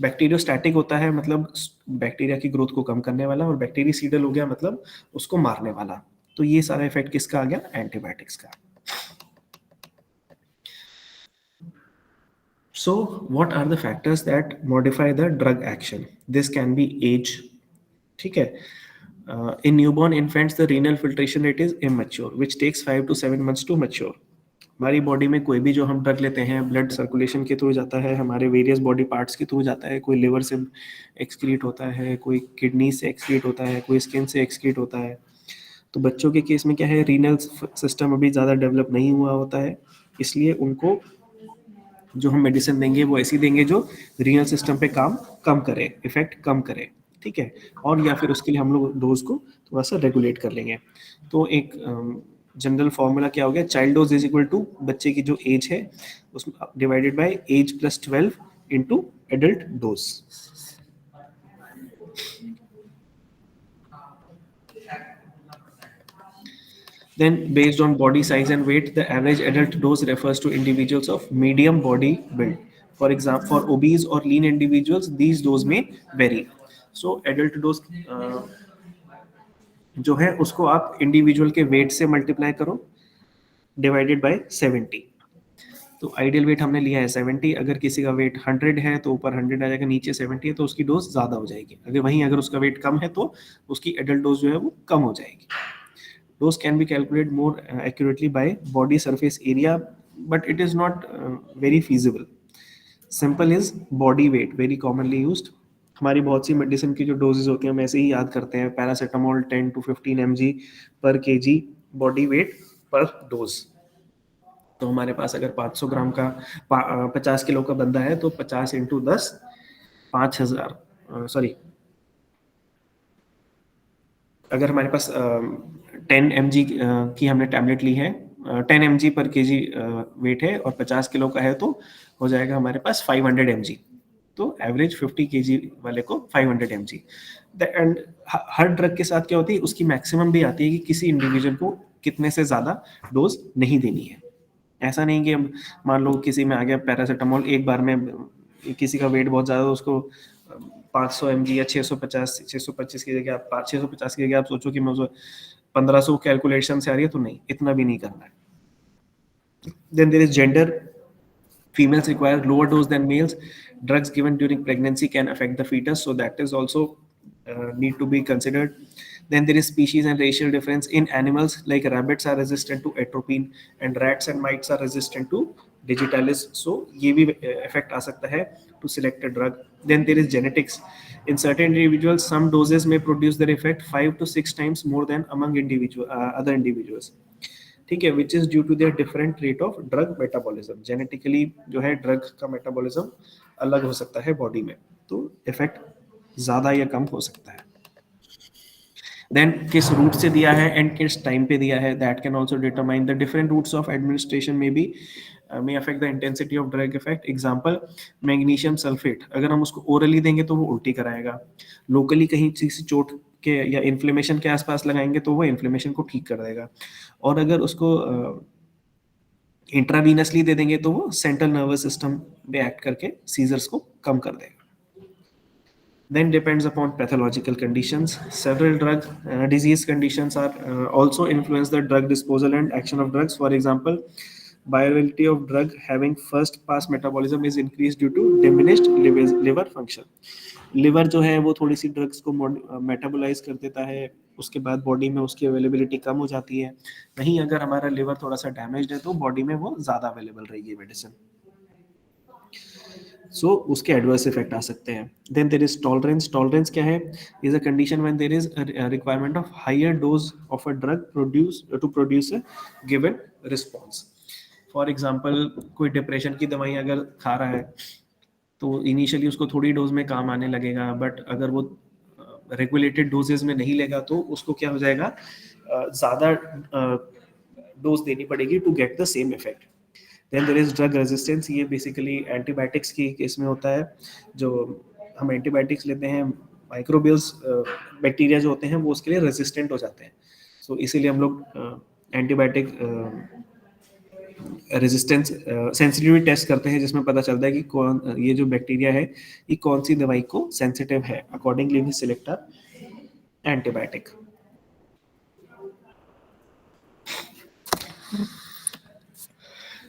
बैक्टीरियोस्टैटिक होता है, मतलब बैक्टीरिया की ग्रोथ को कम करने वाला, और बैक्टीरियासिडल हो गया मतलब उसको मारने वाला। तो ये सारा इफेक्ट किसका आ गया? एंटीबायोटिक्स का। So, what are the factors that modify the drug action? This can be age. ठीक है. In newborn infants, the renal filtration rate is immature, which takes 5 to 7 months to mature. हमारी body में कोई भी जो हम drug लेते हैं, ब्लड सर्कुलेशन के थ्रू जाता है, हमारे वेरियस बॉडी पार्ट्स के थ्रू जाता है, कोई लिवर से एक्सक्रीट होता है, कोई किडनी से एक्सक्रीट होता है, कोई स्किन से एक्सक्रीट होता है। तो बच्चों के केस में क्या है, रीनल सिस्टम अभी ज़्यादा डेवलप नहीं हुआ होता है, इसलिए उनको जो हम मेडिसिन देंगे वो ऐसी देंगे जो रीनल सिस्टम पे काम कम करे, इफेक्ट कम करे, ठीक है। और या फिर उसके लिए हम लोग डोज को थोड़ा सा रेगुलेट कर लेंगे। तो एक जनरल फॉर्मूला क्या हो गया? Child dose is equal to बच्चे की जो एज है उसमें divided by age plus 12 into adult dose. Then, based on body size and weight, the average adult dose refers to individuals of medium body build. For example, for obese or lean individuals, these dose may vary. So, adult dose जो है उसको आप individual के wait से multiply करो divided by 70। तो ideal weight हमने लिया है 70। अगर किसी का वेट 100 है तो ऊपर 100 आ जाएगा, नीचे 70 है तो उसकी डोज ज्यादा हो जाएगी। अगर उसका वेट कम है तो उसकी एडल्ट डोज जो है वो कम हो जाएगी। Dose can be calculated more accurately by body surface area, but it is not very feasible. Simple is body weight, very commonly used. हमारी बहुत सी मेडिसिन की जो डोजेज होती हैं हम ऐसे ही याद करते हैं, पैरासीटामोल 10 to 15 mg पर kg बॉडी वेट पर डोज। तो हमारे पास अगर 500 ग्राम का 50 किलो का बंदा है तो 50 इंटू 10 5000, सॉरी, अगर हमारे पास 10 mg की हमने टैबलेट ली है, 10 mg पर kg वेट है और 50 किलो का है तो हो जाएगा हमारे पास 500 mg। तो एवरेज 50 kg वाले को 500 mg। एंड हर ड्रग के साथ क्या होती है, उसकी मैक्सिमम भी आती है कि किसी इंडिविजुअल को कितने से ज्यादा डोज नहीं देनी है। ऐसा नहीं कि मान लो किसी में आ गया पैरासीटामोल, एक बार में किसी का वेट बहुत ज्यादा तो उसको 500 mg या 625 की जगह आप 650 की जगह आप सोचो कि मैं 1500 कैलकुलेशन से आ रही है, तो नहीं, इतना भी नहीं करना है। Then there is gender. Females require lower dose than males. Drugs given during pregnancy can affect the fetus, so that is also need to be considered. Then there is species and racial difference in animals, like rabbits are resistant to atropine and rats and mites are resistant to digitalis. So ये भी effect आ सकता है to select a drug. Then there is genetics. In certain individuals, some doses may produce their effect 5 to 6 times more than among other individuals. ठीक है, which is due to their different rate of drug metabolism. Genetically जो है drug का metabolism अलग हो सकता है body में, तो इफेक्ट ज्यादा या कम हो सकता है। देन किस रूट से दिया है एंड किस टाइम पे दिया है, that can also determine the different routes of administration में भी may affect the intensity of drug effect. Example magnesium sulphate, अगर हम उसको ओरली देंगे तो वो उल्टी कराएगा, लोकली कहीं किसी चोट के या इन्फ्लेमेशन के आसपास लगाएंगे तो वो इन्फ्लेमेशन को ठीक कर देगा, और अगर उसको इंट्रावीनसली दे देंगे तो वो सेंट्रल नर्वस सिस्टम में एक्ट करके सीजर्स को कम कर देगा। Then depends upon pathological conditions. Several drug disease conditions are also influence the drug disposal and action of drugs. For example, bioavailability of drug having first pass metabolism is increased due to diminished liver function. Liver जो है वो थोड़ी सी drugs को metabolise कर देता है, उसके बाद बॉडी में उसकी अवेलेबिलिटी कम हो जाती है। नहीं, अगर हमारा लिवर थोड़ा सा डैमेज्ड है तो बॉडी में वो ज्यादा अवेलेबल रहेगी मेडिसिन, सो उसके एडवर्स इफेक्ट आ सकते हैं। Then there is tolerance. Tolerance क्या है? Is a condition when there is requirement of higher dose of a drug to produce a given response. For example, कोई डिप्रेशन की दवाई अगर खा रहा है तो इनिशियली उसको थोड़ी डोज में काम आने लगेगा, बट अगर वो रेगुलेटेड डोजेज में नहीं लेगा तो उसको क्या हो जाएगा, ज्यादा डोज देनी पड़ेगी to get the same effect. Then there is drug resistance. ये बेसिकली एंटीबायोटिक्स की केस में होता है। जो हम एंटीबायोटिक्स लेते हैं, माइक्रोबियल्स बैक्टीरिया जो होते हैं वो उसके लिए रेजिस्टेंट हो जाते हैं, सो इसीलिए हम लोग एंटीबायोटिक रेजिस्टेंस सेंसिटिविटी टेस्ट करते हैं, जिसमें पता चलता है कि कौन ये जो बैक्टीरिया है ये कौन सी दवाई को सेंसिटिव है। Accordingly we select a antibiotic.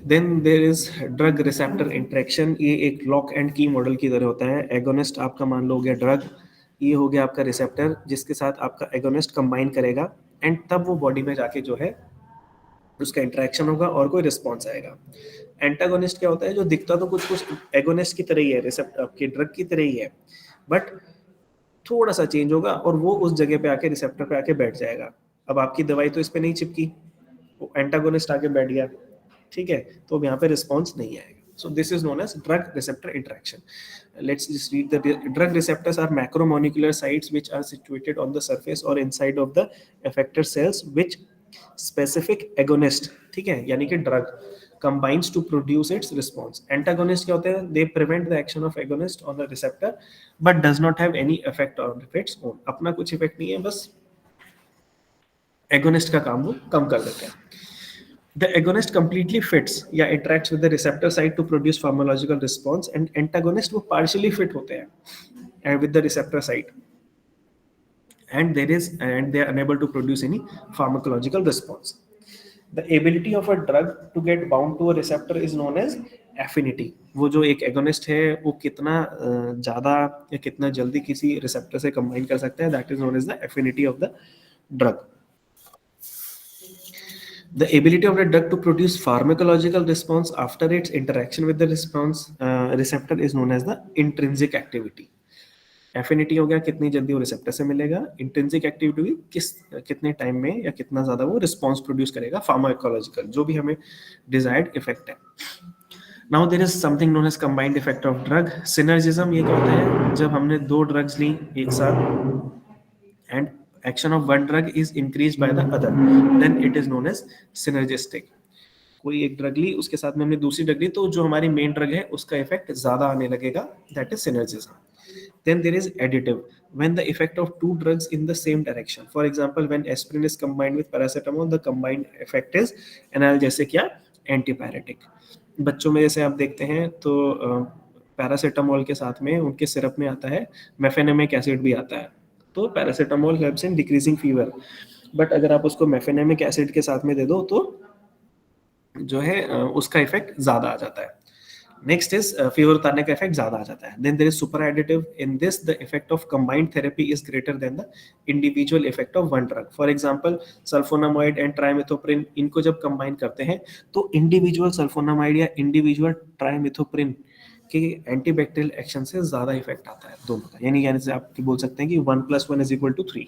Then there is drug receptor interaction. ये एक लॉक एंड की मॉडल की तरह होता है। एगोनिस्ट आपका मान लो हो गया ड्रग, ये हो गया आपका रिसेप्टर जिसके साथ आपका एगोनिस्ट कंबाइन करेगा, एंड तब वो बॉडी में जाके जो है उसका इंटरेक्शन होगा और कोई रिस्पॉन्स आएगा। एंटागोनिस्ट क्या होता है? जो दिखता तो कुछ एगोनिस्ट की तरह ही है, रिसेप्टर आपके ड्रग की तरह ही है, बट थोड़ा सा चेंज होगा और वो उस जगह पे आके रिसेप्टर पे आके बैठ जाएगा। अब आपकी दवाई तो इस पे नहीं चिपकी, वो एंटागोनिस्ट आके बैठ गया, ठीक है, तो अब यहाँ पे रिस्पॉन्स नहीं आएगा। So this is known as drug receptor interaction. Let's just read the drug receptors are macromolecular sites which are situated on the surface or inside of the effector cells which specific agonist, ठीक है, यानी कि drug combines to produce its response. Antagonist क्या होते हैं? They prevent the action of agonist on the receptor but does not have any effect on its own. अपना कुछ effect नहीं है, बस agonist का काम वो कम कर देते हैं। The agonist completely fits या interacts with the receptor site to produce pharmacological response, and antagonist वो partially fit होते हैं with the receptor site, and they are unable to produce any pharmacological response. The ability of a drug to get bound to a receptor is known as affinity. वो जो एक agonist है वो कितना ज़्यादा या कितना जल्दी किसी receptor से combine कर सकता है, that is known as the affinity of the drug. The ability of the drug to produce pharmacological response after its interaction with the receptor is known as the intrinsic activity. Affinity हो गया कितनी जल्दी वो receptor से मिलेगा, intrinsic activity कितने time में या कितना ज्यादा वो रिस्पॉन्स प्रोड्यूस करेगा फार्माकोलॉजिकल, जो भी हमें डिजायर्ड इफेक्ट है। Now there is something known as combined effect of drug. Synergism ये क्या होता है? जब हमने दो ड्रग्स ली एक साथ and action of one drug is increased by the other, then it is known as synergistic. कोई एक ड्रग ली उसके साथ में हमने दूसरी ड्रग ली तो जो हमारी मेन ड्रग है उसका इफेक्ट ज्यादा आने लगेगा, that is synergism. Then there is additive, when the effect of two drugs in the same direction. For example, when aspirin is combined with paracetamol, the combined effect is analgesic या antipyretic. बच्चों में जैसे आप देखते हैं तो paracetamol के साथ में उनके सिरप में आता है मेफेनेमिक एसिड भी आता है, तो paracetamol helps in decreasing fever, but अगर आप उसको मेफेनेमिक एसिड के साथ में दे दो तो जो है उसका इफेक्ट ज्यादा आ जाता है। नेक्स्ट इज फीवर उतारने का इफेक्ट ज्यादा आ जाता है। Then there is super additive, in this the effect of combined therapy is greater than the individual effect of one drug. For example sulphonamide and trimethoprim, इनको जब कंबाइन करते हैं तो इंडिविजुअल सल्फोनामाइड या इंडिविजुअल ट्राइमेथोप्रिन कि antibacterial action से ज्यादा effect आता है दोनों का, यानी से आप बोल सकते हैं कि 1 + 1 = 3।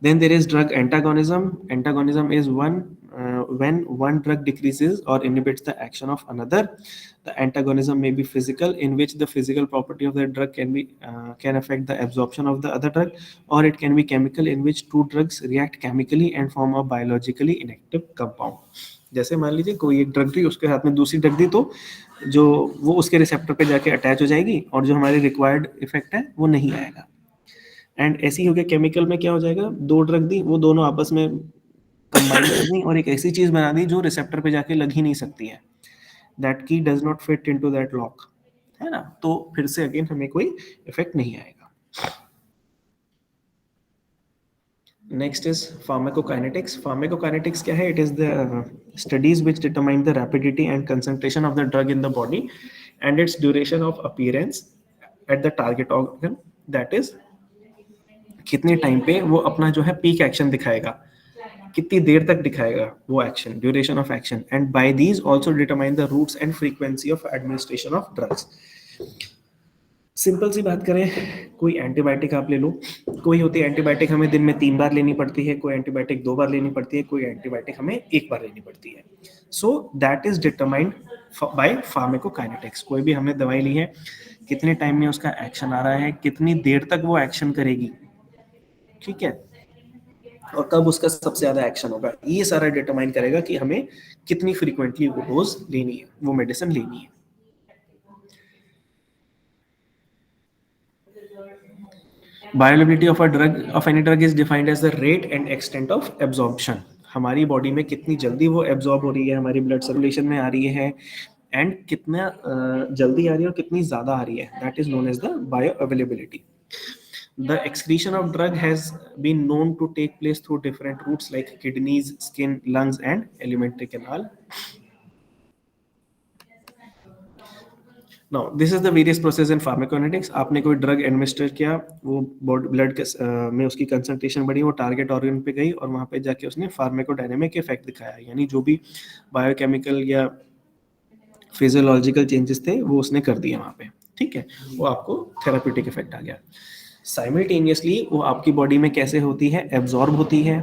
Then there is drug antagonism. Antagonism is when one drug decreases or inhibits the action of another. The antagonism may be physical, in which the physical property of the drug can affect the absorption of the other drug, or it can be chemical, in which two drugs react chemically and form a biologically inactive compound. जैसे मान लीजिए कोई एक drug दी, उसके हाथ में दूसरी drug दी, तो जो वो उसके रिसेप्टर पे जाके अटैच हो जाएगी और जो हमारे रिक्वायर्ड इफेक्ट है वो नहीं आएगा. एंड ऐसे ही हो गया केमिकल में, क्या हो जाएगा, दो ड्रग दी, वो दोनों आपस में कंबाइन कर दी और एक ऐसी चीज बना दी जो रिसेप्टर पे जाके लग ही नहीं सकती है. दैट की does not fit into that lock, है ना. तो फिर से अगेन हमें कोई इफेक्ट नहीं आएगा. Next is pharmacokinetics. फार्माकोकाइनेटिक्स क्या है? It is the studies which determine the rapidity and concentration of the drug in the body and it's duration of appearance at the target organ. That is कितने time पे वो अपना जो है peak action दिखाएगा, कितनी देर तक दिखाएगा वो action, duration of action. And by these also determine the routes and frequency of administration of drugs. Simple सी बात करें, कोई एंटीबायोटिक आप ले लो. कोई होती है एंटीबायोटिक हमें दिन में 3 बार लेनी पड़ती है, कोई एंटीबायोटिक 2 बार लेनी पड़ती है, कोई एंटीबायोटिक हमें 1 बार लेनी पड़ती है. सो that is determined by pharmacokinetics. कोई भी हमने दवाई ली है, कितने टाइम में उसका एक्शन आ रहा है, कितनी देर तक वो एक्शन करेगी, ठीक है, और कब उसका सबसे ज्यादा एक्शन होगा, ये सारा डिटरमाइन करेगा कि हमें कितनी फ्रीक्वेंटली वो डोज लेनी है, वो मेडिसिन लेनी है. Bioavailability of a drug, of any drug is defined as the rate and extent of absorption. हमारी बॉडी में कितनी जल्दी वो एब्जॉर्ब हो रही है, हमारी ब्लड सर्कुलेशन में आ रही है, एंड कितना जल्दी आ रही है और कितनी ज्यादा आ रही है, that is known as the bioavailability. The excretion of drug has been known to take place through different routes like kidneys, skin, lungs, and alimentary canal. Now, this is the various process in pharmacokinetics. आपने कोई drug administer किया, वो blood के में उसकी concentration बढ़ी, वो target organ पे गई और वहां पे जाके उसने फार्माकोडायनेमिक इफेक्ट दिखाया, यानी जो भी बायोकेमिकल या फिजियोलॉजिकल चेंजेस थे वो उसने कर दिए वहां पे, ठीक है, वो आपको थेराप्यूटिक इफेक्ट आ गया. साइमल्टेनियसली वो आपकी बॉडी में कैसे होती है, एब्जॉर्ब होती है,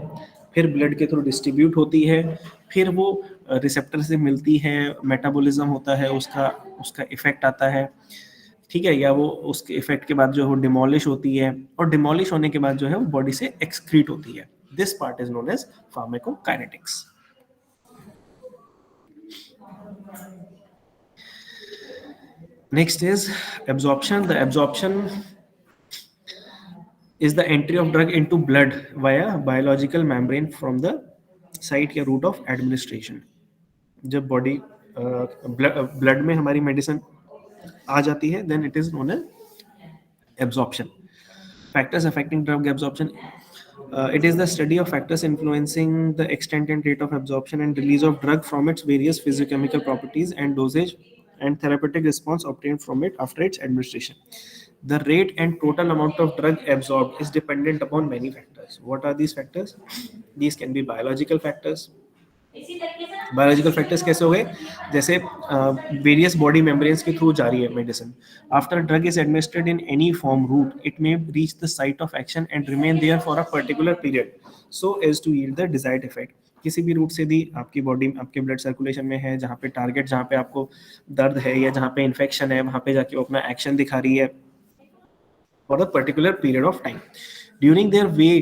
फिर ब्लड के थ्रू डिस्ट्रीब्यूट होती है, फिर वो रिसेप्टर से मिलती है, मेटाबॉलिज्म होता है, उसका इफेक्ट आता है, ठीक है, या वो उसके इफेक्ट के बाद जो है डिमोलिश होती है, और डिमोलिश होने के बाद जो है वो बॉडी से एक्सक्रीट होती है. This part is known as pharmacokinetics. Next is absorption. The absorption is the entry of drug into blood via biological membrane from the site या route of administration. जब बॉडी ब्लड में हमारी medicine आ जाती है, then it is known as absorption. Factors affecting drug absorption. It is the study of factors influencing the extent and rate of absorption and release of drug from its various physiochemical properties and dosage and therapeutic response obtained from it after its administration. The rate and total amount of drug absorbed is dependent upon many factors. What are these factors? These can be biological factors. Biological factors कैसे हो गए? जैसे various body membranes के through जा रही है मेडिसिन. After drug is administered in any form route, it may reach the site of action and remain there for a particular period so as to yield the desired effect. किसी भी root से दी आपकी body में, आपके blood circulation में है, जहाँ पे टारगेट, जहाँ पे आपको दर्द है या जहाँ पे इन्फेक्शन है, वहाँ पे जाके वो अपना एक्शन दिखा रही है for a particular period of time. During their way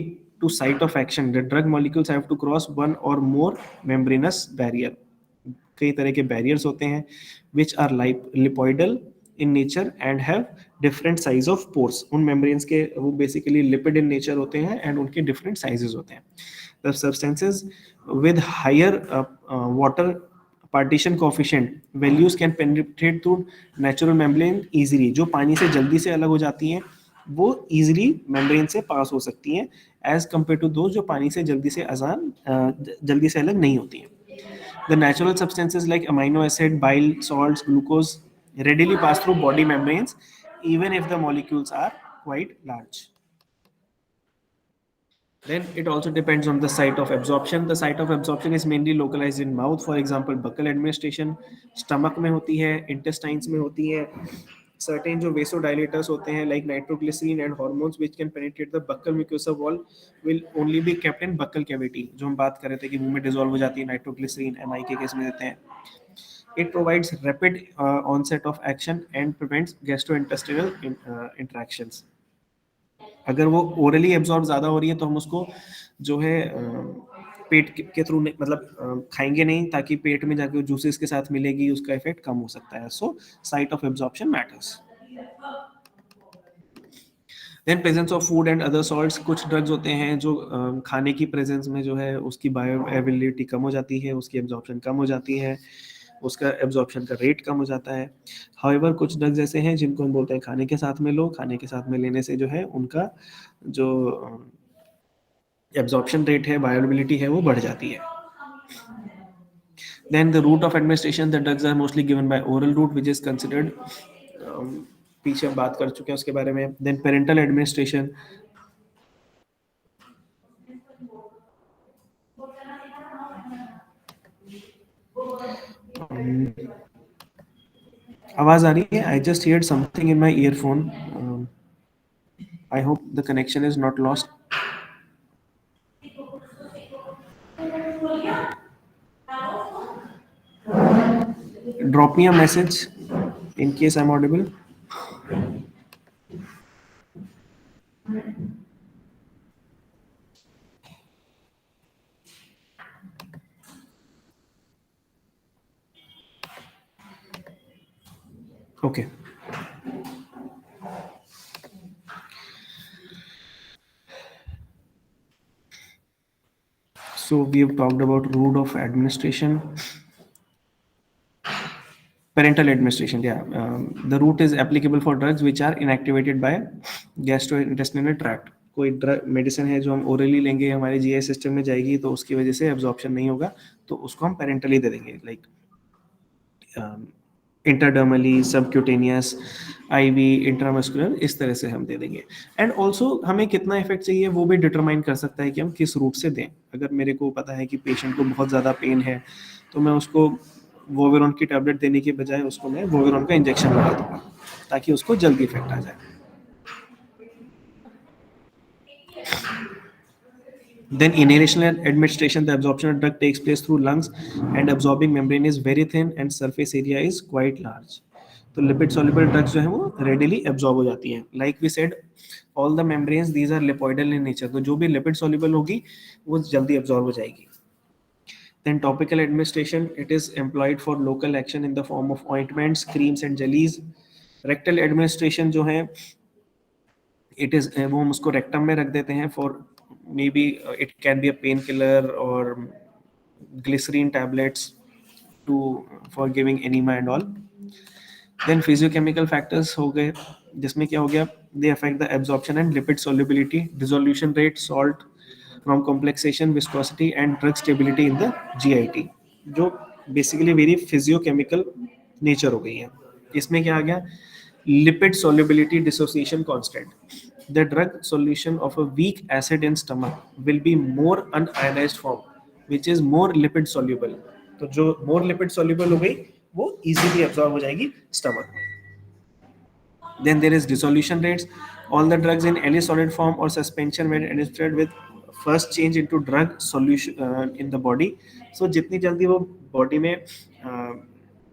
to site of action, the drug molecules have to cross one or more membranous barrier. कई तरह के barriers होते हैं which are lipoidal in nature and have different size of pores. उन membranes के वो basically lipid in nature होते हैं and उनके different sizes होते हैं. The substances with higher water partition coefficient values can penetrate through natural membrane easily. जो पानी से जल्दी से अलग हो जाती हैं वो इजीली मेम्ब्रेन से पास हो सकती हैं एज कम्पेयर टू दो जो पानी से जल्दी से अलग नहीं होती हैं. The natural substances like amino acid, bile salts, glucose readily pass through body membranes even if the molecules are quite large. Then it also depends on the site of absorption. The site of absorption is mainly localized in mouth. For example, buccal administration stomach में होती है, intestines में होती है, certain जो vasodilators होते हैं like nitroglycerin and hormones which can penetrate the buccal mucosa wall will only be kept in buccal cavity. जो हम बात कर रहे थे कि मुंह में डिसॉल्व हो जाती है नाइट्रोग्लिसरीन एमआई के केस में देते हैं. It provides rapid onset of action and prevents gastrointestinal interactions. अगर वो ओरली एब्जॉर्ब ज्यादा हो रही है तो हम उसको जो है पेट के थ्रू मतलब खाएंगे नहीं, ताकि पेट में जाके जूसेस के साथ मिलेगी, उसका इफेक्ट कम हो सकता है. So site of absorption matters. Then presence of food and other salts. कुछ ड्रग्स होते हैं जो खाने की प्रेजेंस में जो है उसकी बायो अवेलेबिलिटी कम हो जाती है, उसकी एब्जॉर्प्शन कम हो जाती है, उसका एब्जॉर्प्शन का रेट कम हो जाता है. हाउएवर कुछ ड्रग्स ऐसे हैं जिनको हम बोलते हैं खाने के साथ में लो, खाने के साथ में लेने से जो है उनका जो एब्जॉर्प्शन रेट है, बायोअवेलेबिलिटी है, वो बढ़ जाती है. Then the route of administration, the drugs are mostly given by oral route which is considered पीछे हम बात कर चुके हैं उसके बारे में. Then parental administration. आवाज आ रही है? I just heard something in my earphone. I hope the connection is not lost. Drop me a message in case I'm audible. Okay. So we have talked about route of administration. Parental administration, yeah. The route is applicable for drugs which are inactivated by gastrointestinal tract. कोई drug medicine है जो हम orally लेंगे, हमारे GI system में जाएगी तो उसकी वजह से एब्जॉर्प्शन नहीं होगा, तो उसको हम पेरेंटली दे देंगे, लाइक इंटरडर्मली, सबक्यूटेनियस, आईवी, इंट्रामस्कुलर, इस तरह से हम दे देंगे. एंड ऑल्सो हमें कितना इफेक्ट चाहिए वो भी डिटरमाइन कर सकता है कि हम किस रूट से दें. अगर मेरे को पता है कि पेशेंट को बहुत ज़्यादा पेन है तो मैं उसको वोवेरॉन की टैबलेट देने के बजाय उसको मैं वोवेरॉन का इंजेक्शन लगा दूंगा ताकि उसको जल्दी इफेक्ट आ जाए. Then inhalational administration, the absorption of drug takes place through lungs and absorbing membrane is very thin and surface area is quite large. तो लिपिड soluble drugs जो है वो readily absorb हो जाती हैं. Like we said, all the membranes these are lipoidal in nature. तो जो भी लिपिड soluble होगी वो जल्दी absorb हो जाएगी. Then topical administration, it is employed for local action in the form of ointments, creams and jellies. Rectal administration जो है it is वो हम उसको rectum में रख देते हैं for maybe it can be a painkiller or glycerine tablets for giving enema and all. Then physiochemical factors हो गए, जिसमें क्या हो गया, they affect the absorption and lipid solubility, dissolution rate, salt from complexation, viscosity and drug stability in the GIT, जो basically very physiochemical nature हो गई है. इसमें क्या आ गया, lipid solubility dissociation constant. The drug solution of a weak acid in stomach will be more unionized form, which is more lipid soluble. तो जो more lipid soluble हो गई वो easily absorb हो जाएगी stomach में. Then there is dissolution rates. All the drugs in any solid form or suspension when administered with first change into drug solution in the body. So जितनी जल्दी वो body में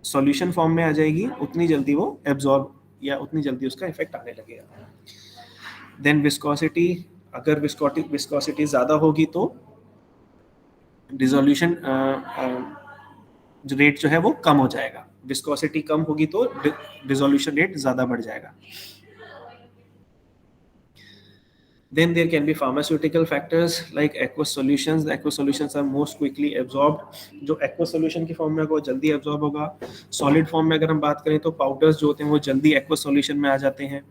solution form में आ जाएगी उतनी जल्दी वो absorb या उतनी जल्दी उसका effect आने लगेगा. Then viscosity, अगर viscosity ज़्यादा होगी तो dissolution रेट जो है वो कम हो जाएगा. Viscosity कम होगी तो dissolution rate ज़्यादा बढ़ जाएगा. Then there can be pharmaceutical factors like aqueous solutions. The aqueous solutions are most quickly absorbed. जो aqueous solution की फॉर्म में होगा वो जल्दी absorb होगा. Solid फॉर्म में अगर हम बात करें तो पाउडर्स जो होते हैं वो जल्दी aqueous solution में आ जाते हैं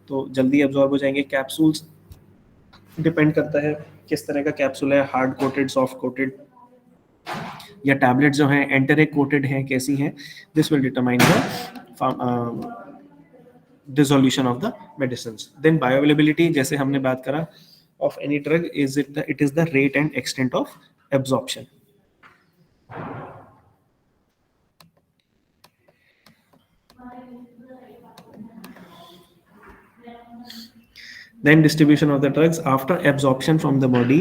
तो जल्दी absorb हो जाएंगे. Capsules डिपेंड करता है किस तरह का कैप्सूल है, हार्ड कोटेड, सॉफ्ट कोटेड, या टैबलेट जो है एंटेरिक कोटेड है, कैसी हैं. This will determine the dissolution of the medicines. Then bioavailability, जैसे हमने बात करा of any drug it is the rate and extent of absorption. Then distribution of the drugs after absorption from the body.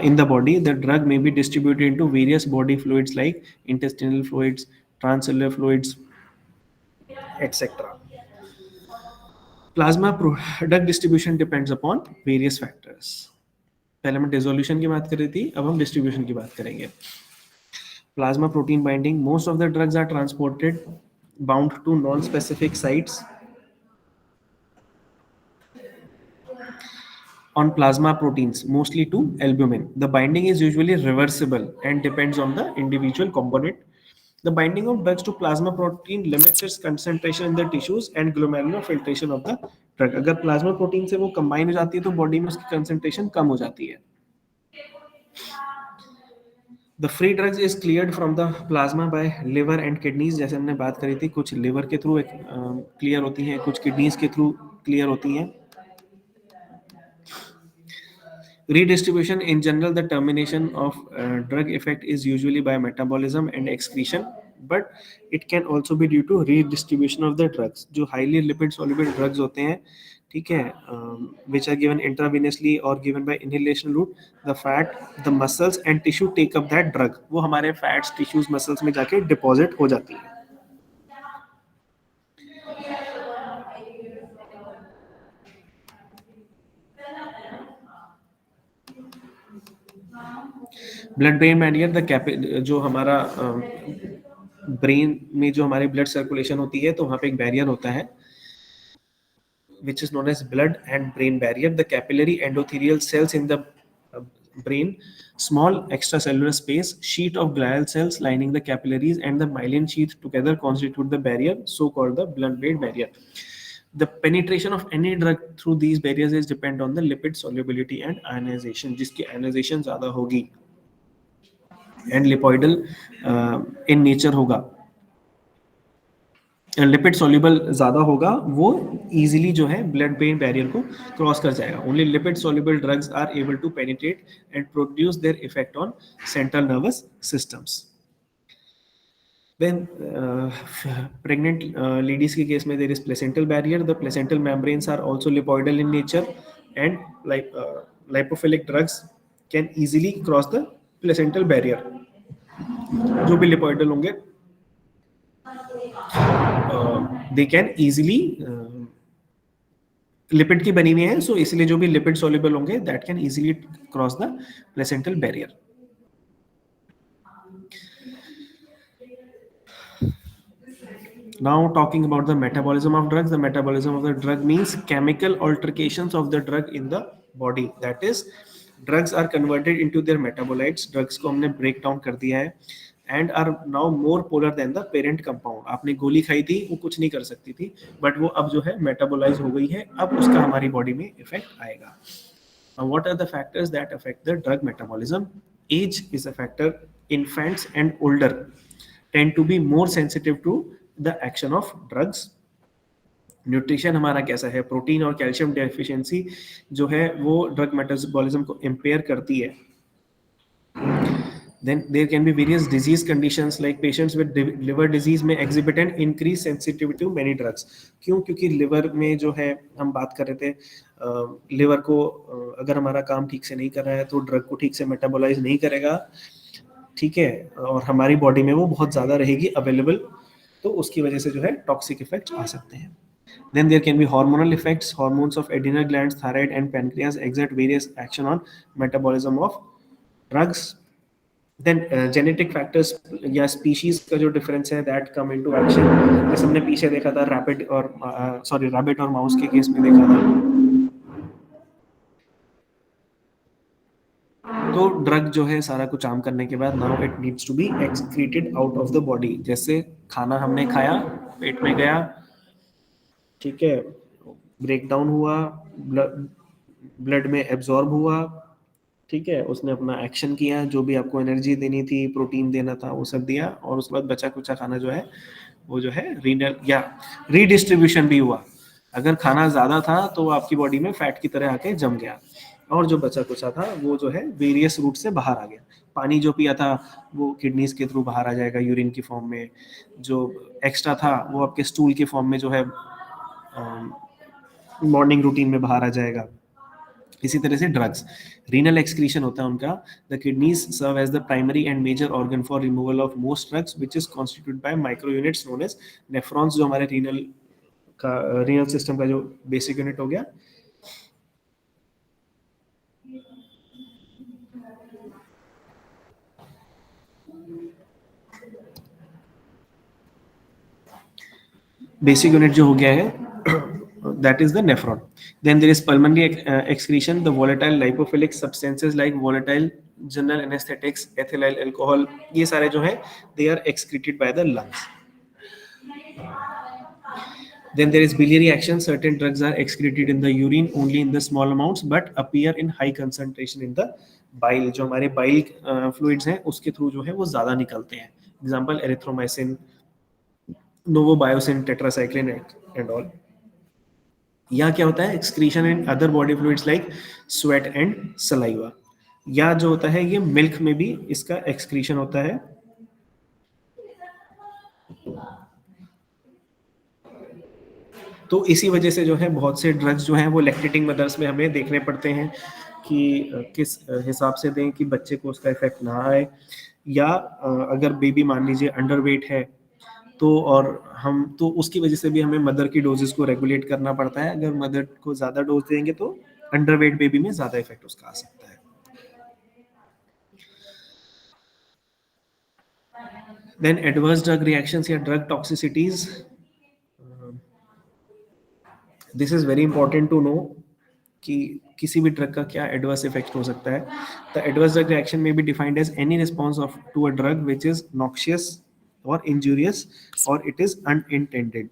In the body, the drug may be distributed into various body fluids like intestinal fluids, transcellular fluids, etc. Plasma drug distribution depends upon various factors. पहले हम dissolution की बात कर रही थी, अब हम distribution की बात करेंगे. Plasma protein binding. Most of the drugs are transported bound to non-specific sites on plasma proteins, mostly to albumin. The binding is usually reversible and depends on the individual component. The binding of drugs to plasma protein limits its concentration in the tissues and glomerular filtration of the drug. अगर plasma protein से वो combine हो जाती है तो body में उसकी concentration कम हो जाती है. The free drugs is cleared from the plasma by liver and kidneys. जैसे हमने बात करी थी, कुछ liver के through clear होती हैं, कुछ kidneys के through clear होती हैं. Redistribution in general, the termination of drug effect is usually by metabolism and excretion, but it can also be due to redistribution of the drugs. जो highly lipid soluble drugs होते हैं, ठीक है, which are given intravenously or given by inhalation route, the fat, the muscles and tissue take up that drug. वो हमारे fats, tissues, muscles में जाके deposit हो जाती है. ब्लड ब्रेन बैरियर, द जो हमारा ब्रेन में जो हमारी ब्लड सर्कुलेशन होती है, तो वहाँ पे एक बैरियर होता है which is known as blood and brain barrier. The capillary endothelial cells in the brain, small extracellular space, sheet of glial cells lining the capillaries and the myelin sheath together constitute the barrier, so called the blood-brain barrier. The penetration of any drug through these barriers is depend on the lipid solubility and ionization. जिसकी ionization ज़्यादा होगी and lipoidal in nature होगा, lipid soluble ज्यादा होगा, वो easily जो है blood brain barrier को क्रॉस कर जाएगा. Only lipid soluble drugs are able to penetrate and produce their effect on central nervous systems. Then pregnant ladies के केस में there is placental barrier. The placental membranes are also lipoidal in nature and lipophilic drugs can easily cross the placental barrier. जो भी lipoidal होंगे they can easily lipid की बनी हुई है, सो इसलिए जो भी लिपिड सॉल्युबल होंगे that can easily cross the placental barrier. Now talking about the metabolism of drugs. The metabolism of the drug means chemical alterations of the drug in the body. That is, drugs are converted into their metabolites. Drugs को हमने break down कर दिया है and are now more polar than the parent compound. आपने गोली खाई थी, वो कुछ नहीं कर सकती थी, but वो अब जो है metabolize हो गई है, अब उसका हमारी body में effect आएगा. Now, what are the factors that affect the drug metabolism? Age is a factor. Infants and older tend to be more sensitive to the action of drugs. Nutrition हमारा कैसा है, प्रोटीन और calcium deficiency जो है वो drug metabolism को empire करती है. Then there can be various disease conditions like patients with liver disease may exhibit an increased sensitivity to many drugs. क्यों? क्योंकि लिवर में जो है, हम बात कर रहे थे, लिवर को अगर हमारा काम ठीक से नहीं कर रहा है तो ड्रग को ठीक से मेटाबोलाइज नहीं करेगा, ठीक है, और हमारी बॉडी में वो बहुत ज़्यादा रहेगी अवेलेबल, तो उसकी वजह से जो है टॉक्सिक इफेक्ट्स आ सकते हैं. Then there can be hormonal effects. Hormones of adrenal glands, thyroid and pancreas exert various action on metabolism of drugs. Then genetic factors या species का जो difference है that come into action. जैसे हमने पीछे देखा था rabbit और mouse के केस में देखा था. तो ड्रग जो है सारा कुछ काम करने के बाद now it needs to be excreted out of the body. जैसे खाना हमने खाया, पेट में गया, ठीक है, ब्रेक डाउन हुआ, ब्लड में एब्जॉर्ब हुआ, ठीक है, उसने अपना एक्शन किया, जो भी आपको एनर्जी देनी थी, प्रोटीन देना था, वो सब दिया, और उसके बाद बचा कुचा खाना जो है वो जो है रीनल या रीडिस्ट्रीब्यूशन भी हुआ. अगर खाना ज्यादा था तो आपकी बॉडी में फैट की तरह आके जम गया, और जो बचा कुचा था वो जो है वेरियस रूट से बाहर आ गया. पानी जो पिया था वो किडनीज के थ्रू बाहर आ जाएगा यूरिन की फॉर्म में, जो एक्स्ट्रा था वो आपके स्टूल के फॉर्म में जो है मॉर्निंग रूटीन में बाहर आ जाएगा। इसी तरह से ड्रग्स, रीनल एक्सक्रीशन होता है उनका। The kidneys serve as the primary and major organ for removal of most drugs which is constituted by micro units known as nephrons, जो हमारे रीनल सिस्टम का जो बेसिक यूनिट हो गया। बेसिक यूनिट जो हो गया है that is the nephron. Then there is pulmonary excretion, the volatile lipophilic substances like volatile general anesthetics, ethyl alcohol, ये सारे जो हैं they are excreted by the lungs. Then there is biliary action, certain drugs are excreted in the urine only in the small amounts but appear in high concentration in the bile, जो हमारे bile fluids हैं उसके through जो है वो ज्यादा निकलते हैं। Example erythromycin, novobiocin, tetracycline and all. या क्या होता है excretion in other body fluids like sweat and saliva, या जो होता है ये मिल्क में भी इसका एक्सक्रीशन होता है। तो इसी वजह से जो है बहुत से ड्रग्स जो हैं वो लैक्टेटिंग मदर्स में हमें देखने पड़ते हैं कि किस हिसाब से दें कि बच्चे को उसका इफेक्ट ना आए, या अगर बेबी मान लीजिए अंडरवेट है तो और हम तो उसकी वजह से भी हमें मदर की डोजेस को रेगुलेट करना पड़ता है। अगर मदर को ज्यादा डोज देंगे तो अंडरवेट बेबी में ज्यादा इफेक्ट उसका आ सकता है। देन एडवर्स ड्रग रिएक्शंस या drug toxicities, this is very important to know कि किसी भी ड्रग का क्या एडवर्स इफेक्ट हो सकता है। The adverse drug reaction may be defined as any response of to a drug which is noxious or injurious or it is unintended.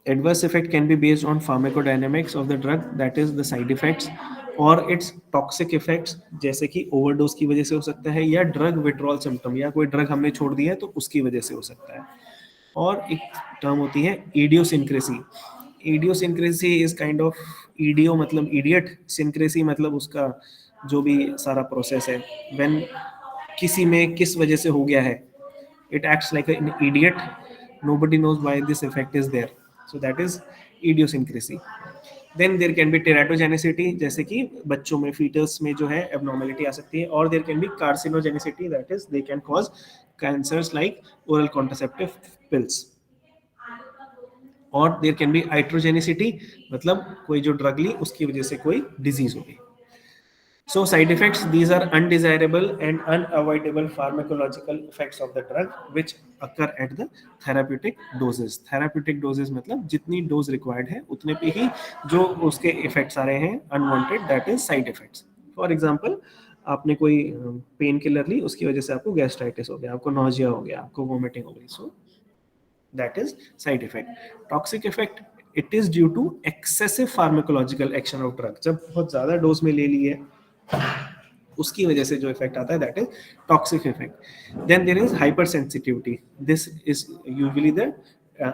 Adverse effect can be based on pharmacodynamics of the drug, that is the side effects, or its toxic effects जैसे कि overdose की वजह से हो सकता है, या drug withdrawal symptom, या कोई drug हमने छोड़ दिया है तो उसकी वजह से हो सकता है। और एक टर्म होती है idiosyncrasy. Idiosyncrasy is kind of idio मतलब idiot, syncrasy मतलब उसका जो भी सारा प्रोसेस है, when किसी में किस वजह से हो गया है, it acts like an idiot, nobody knows why this effect is there, so that is idiosyncrasy. Then there can be teratogenicity, जैसे कि बच्चों में fetus में जो है abnormality आ सकती है, और there can be carcinogenicity, that is they can cause cancers like oral contraceptive pills. और there can be iatrogenicity, मतलब कोई जो ड्रग ली उसकी वजह से कोई डिजीज हो गई। So side effects, these are undesirable and unavoidable pharmacological effects of the drug which occur at the therapeutic doses. Therapeutic doses मतलब जितनी डोज रिक्वायर्ड है उतने पे ही जो उसके इफेक्ट्स आ रहे हैं unwanted, that is side effects. For example, आपने कोई पेन किलर ली, उसकी वजह से आपको गैस्ट्राइटिस हो गया, आपको नॉजिया हो गया, आपको वोमिटिंग हो गई, so that is side effect. Toxic effect, it is due to excessive pharmacological action of drug. जब बहुत ज्यादा डोज में ले लिए उसकी वजह से जो इफेक्ट आता है, that is toxic effect. Then there is hypersensitivity, this is usually the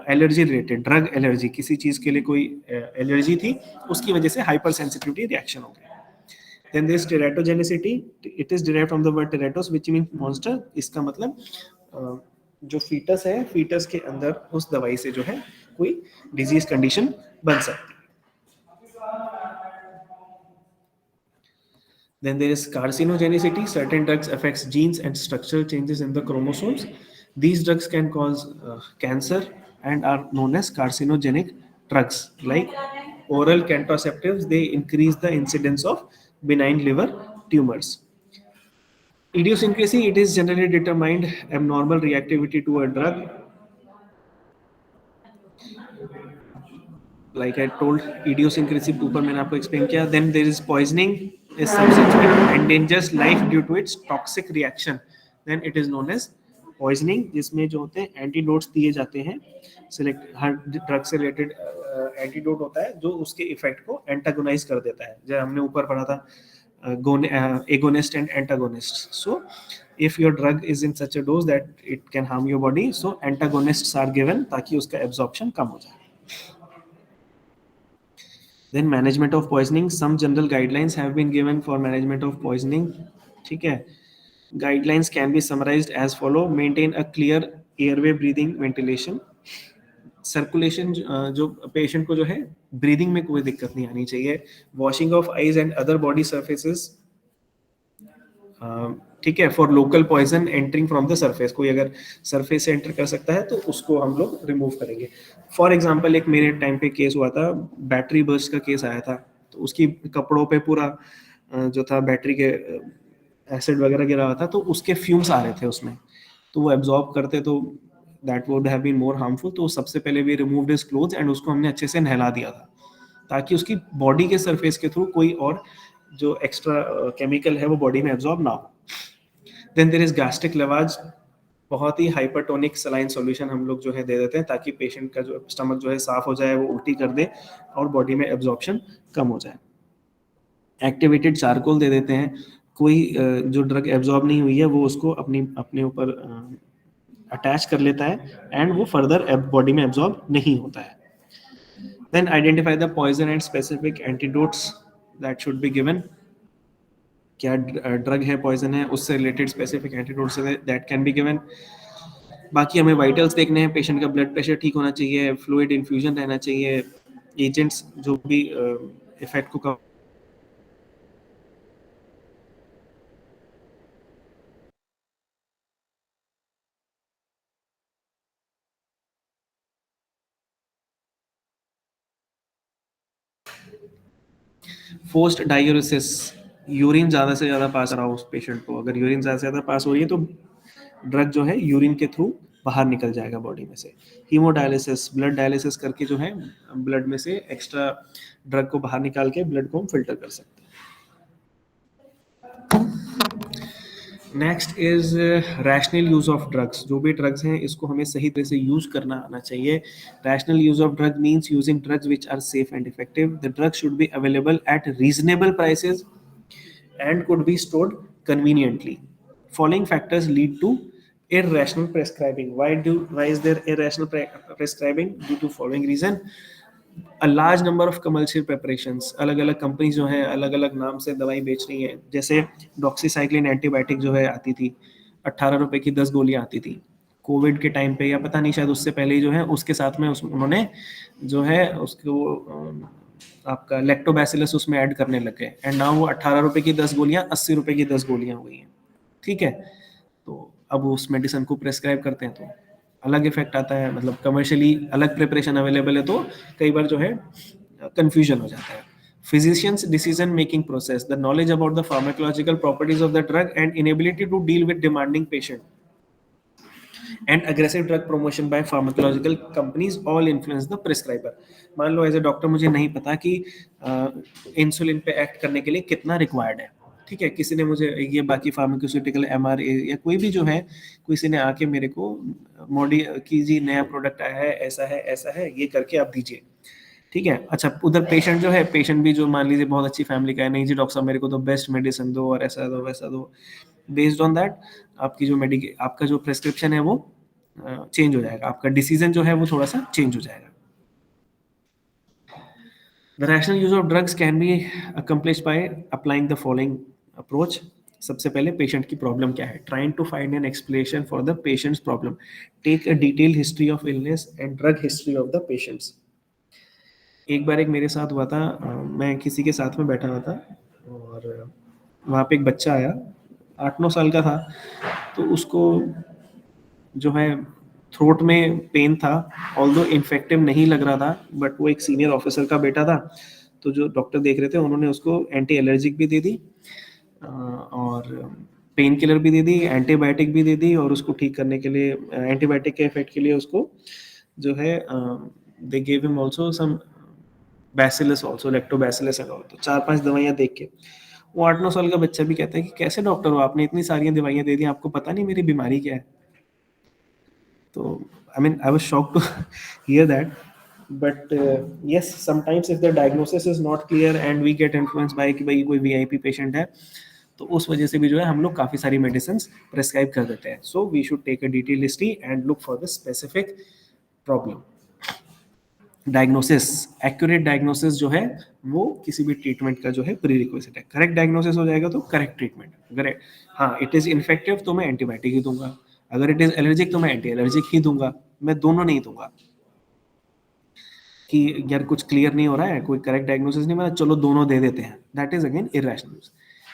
allergy related, drug allergy, किसी चीज के लिए कोई एलर्जी थी उसकी वजह से हाइपर सेंसिटिविटी रिएक्शन हो गया। Then there is teratogenicity, it is derived from the word teratos which means monster. इसका मतलब जो फीटस है, फीटस के अंदर उस दवाई से जो है कोई डिजीज कंडीशन बन सकती है। Then there is carcinogenicity. Certain drugs affects genes and structural changes in the chromosomes. These drugs can cause cancer and are known as carcinogenic drugs. Like oral contraceptives, they increase the incidence of benign liver tumors. Idiosyncrasy, it is generally determined abnormal reactivity to a drug. Like I told, idiosyncrasy ऊपर मैंने आपको explain किया. Then there is poisoning. Is substance which endangers life due to its toxic reaction, then it is known as poisoning, जिसमें जो होते हैं antidotes दिए जाते हैं, सिलेक्ट हर ड्रग से रिलेटेड एंटीडोट होता है जो उसके इफेक्ट को एंटागोनाइज कर देता है। जब हमने ऊपर पढ़ा था agonist and antagonist, so if your drug is in such a dose that it can harm your body, so antagonists are given ताकि उसका absorption कम हो जाए। Then management of poisoning, some general guidelines have been given for management of poisoning. ठीक है, guidelines can be summarized as follow: maintain a clear airway breathing ventilation, circulation, जो patient को जो है ब्रीदिंग में कोई दिक्कत नहीं आनी चाहिए. Washing of eyes and other body surfaces, ठीक है, for local poison entering from the surface. कोई अगर सरफेस से एंटर कर सकता है तो उसको हम लोग रिमूव करेंगे. फॉर एग्जांपल एक मेरे टाइम पे केस हुआ था, बैटरी बर्स्ट का केस आया था. तो उसकी कपड़ों पे पूरा जो था बैटरी के एसिड वगैरह गिरा हुआ था, तो उसके फ्यूम्स आ रहे थे उसमें. तो वो एब्जॉर्ब करते तो that would have been more harmful. तो सबसे पहले we removed his clothes and उसको हमने अच्छे से नहला दिया था, ताकि उसकी बॉडी के सरफेस के थ्रू कोई और जो एक्स्ट्रा केमिकल है वो बॉडी में एब्जॉर्ब ना हो. Then there is gastric lavage. बहुत ही हाइपरटोनिक सलाइन सॉल्यूशन हम लोग जो है दे देते हैं, ताकि पेशेंट का जो स्टमक जो है साफ हो जाए, वो उल्टी कर दे और बॉडी में एब्जॉर्प्शन कम हो जाए. एक्टिवेटेड चारकोल दे देते हैं. कोई जो ड्रग एब्जॉर्ब नहीं हुई है वो उसको अपने ऊपर अटैच कर लेता है एंड वो फर्दर बॉडी में एब्जॉर्ब नहीं होता है. Then identify the poison and specific antidotes that should be given. क्या ड्रग है, पॉइजन है, उससे related specific antidotes that can be given. बाकी हमें वाइटल्स देखने हैं, पेशेंट का ब्लड प्रेशर ठीक होना चाहिए, फ्लूइड इन्फ्यूजन रहना चाहिए, एजेंट्स जो भी इफेक्ट को फोर्स्ड डायूरेसिस. यूरिन ज़्यादा से ज़्यादा पास रहा हो उस पेशेंट को. अगर यूरिन ज़्यादा से ज़्यादा पास हो रही है तो ड्रग जो है यूरिन के थ्रू बाहर निकल जाएगा बॉडी में से. हीमोडायलिसिस, ब्लड डायलिसिस करके जो है ब्लड में से एक्स्ट्रा ड्रग को बाहर निकाल के ब्लड को हम फिल्टर कर सकते हैं. Next is rational use of drugs. जो भी ड्रग्स हैं इसको हमें सही तरह से यूज करना आना चाहिए. Rational use of drug means using drugs which are safe and effective. The drug should be available at reasonable prices and could be stored conveniently. Following factors lead to irrational prescribing. Why is there irrational prescribing? Due to following reason. A large number of commercial preparations. अलग अलग company जो है अलग अलग नाम से दवाई बेच रही है. जैसे डॉक्सीसाइक्लिन एंटीबायोटिक जो है आती थी, 18 रुपए की 10 गोलियां आती थी कोविड के टाइम पे, या पता नहीं शायद उससे पहले ही जो है उसके साथ में उन्होंने जो है उसको आपका लैक्टोबैसिलस उसमें ऐड करने लग गए. एंड नाउ वो 18 रुपए की 10 गोलियां 80 रुपए की 10 गोलियां हुई हैं. ठीक है, तो अब उस मेडिसिन को प्रेस्क्राइब करते हैं तो अलग इफेक्ट आता है. मतलब कमर्शियली अलग प्रिपरेशन अवेलेबल है तो कई बार जो है कंफ्यूजन हो जाता है. Physician's decision making process, the knowledge about the pharmacological properties of the drug and inability to deal with demanding patient and aggressive drug promotion by pharmacological companies all influence the prescriber. मान लो as a doctor मुझे नहीं पता कि insulin पे act करने के लिए कितना रिक्वायर्ड है. ठीक है, किसी ने मुझे ये बाकी फार्मास्यूटिकल एमआरए या कोई भी जो है, किसी ने आके मेरे को मॉडी की जी नया प्रोडक्ट आया है, ऐसा है ये करके आप दीजिए. ठीक है, अच्छा उधर पेशेंट जो है, पेशेंट भी जो मान लीजिए बहुत अच्छी फैमिली का है, नहीं जी डॉक्टर साहब मेरे को तो बेस्ट मेडिसिन दो और ऐसा दो वैसा दो. बेस्ड ऑन दैट आपकी जो आपका जो प्रेस्क्रिप्शन है वो चेंज हो जाएगा, आपका डिसीजन जो है वो थोड़ा सा चेंज हो जाएगा. The rational use of drugs can be accomplished by applying the following approach. सबसे पहले पेशेंट की प्रॉब्लम क्या है, trying to find an explanation for the patient's problem. Take a detailed history of illness and drug history of the patients. एक बार एक मेरे साथ हुआ था, मैं किसी के साथ में बैठा हुआ था और वहाँ पे एक बच्चा आया, 8-9 साल का था. तो उसको जो है थ्रोट में पेन था, ऑल्दो इन्फेक्टिव नहीं लग रहा था, बट वो एक सीनियर ऑफिसर का बेटा था. तो जो डॉक्टर देख रहे थे उन्होंने उसको एंटी एलर्जिक भी दे दी और पेन किलर भी दे दी, एंटीबायोटिक भी दे दी, और उसको ठीक करने के लिए एंटीबायोटिक के इफेक्ट के लिए उसको जो है they gave him also some bacillus also, lactobacillus and all. तो 4-5 दवाइयां देख के वो 8-9 साल का बच्चा भी कहता है कि कैसे डॉक्टर हो, आपने इतनी सारी दवाइयां दे दी, आपको पता नहीं मेरी बीमारी क्या है. तो I mean, I was shocked to hear that, but yes, sometimes if the diagnosis is not clear and we get influenced by कि भाई कोई VIP patient है, तो उस वजह से भी जो है हम लोग काफ़ी सारी medicines prescribe कर देते हैं. So we should take a detailed history and look for the specific problem. Diagnosis, accurate diagnosis जो है वो किसी भी treatment का जो है prerequisite है. Correct diagnosis हो जाएगा तो correct treatment. अगर हाँ it is infective तो मैं antibiotic ही दूंगा, अगर इट इज एलर्जिक तो मैं एंटी एलर्जिक ही दूंगा, मैं दोनों नहीं दूंगा. कि यार कुछ क्लियर नहीं हो रहा है, कोई करेक्ट डायग्नोसिस नहीं मिला, चलो दोनों दे देते हैं, that is again irrational.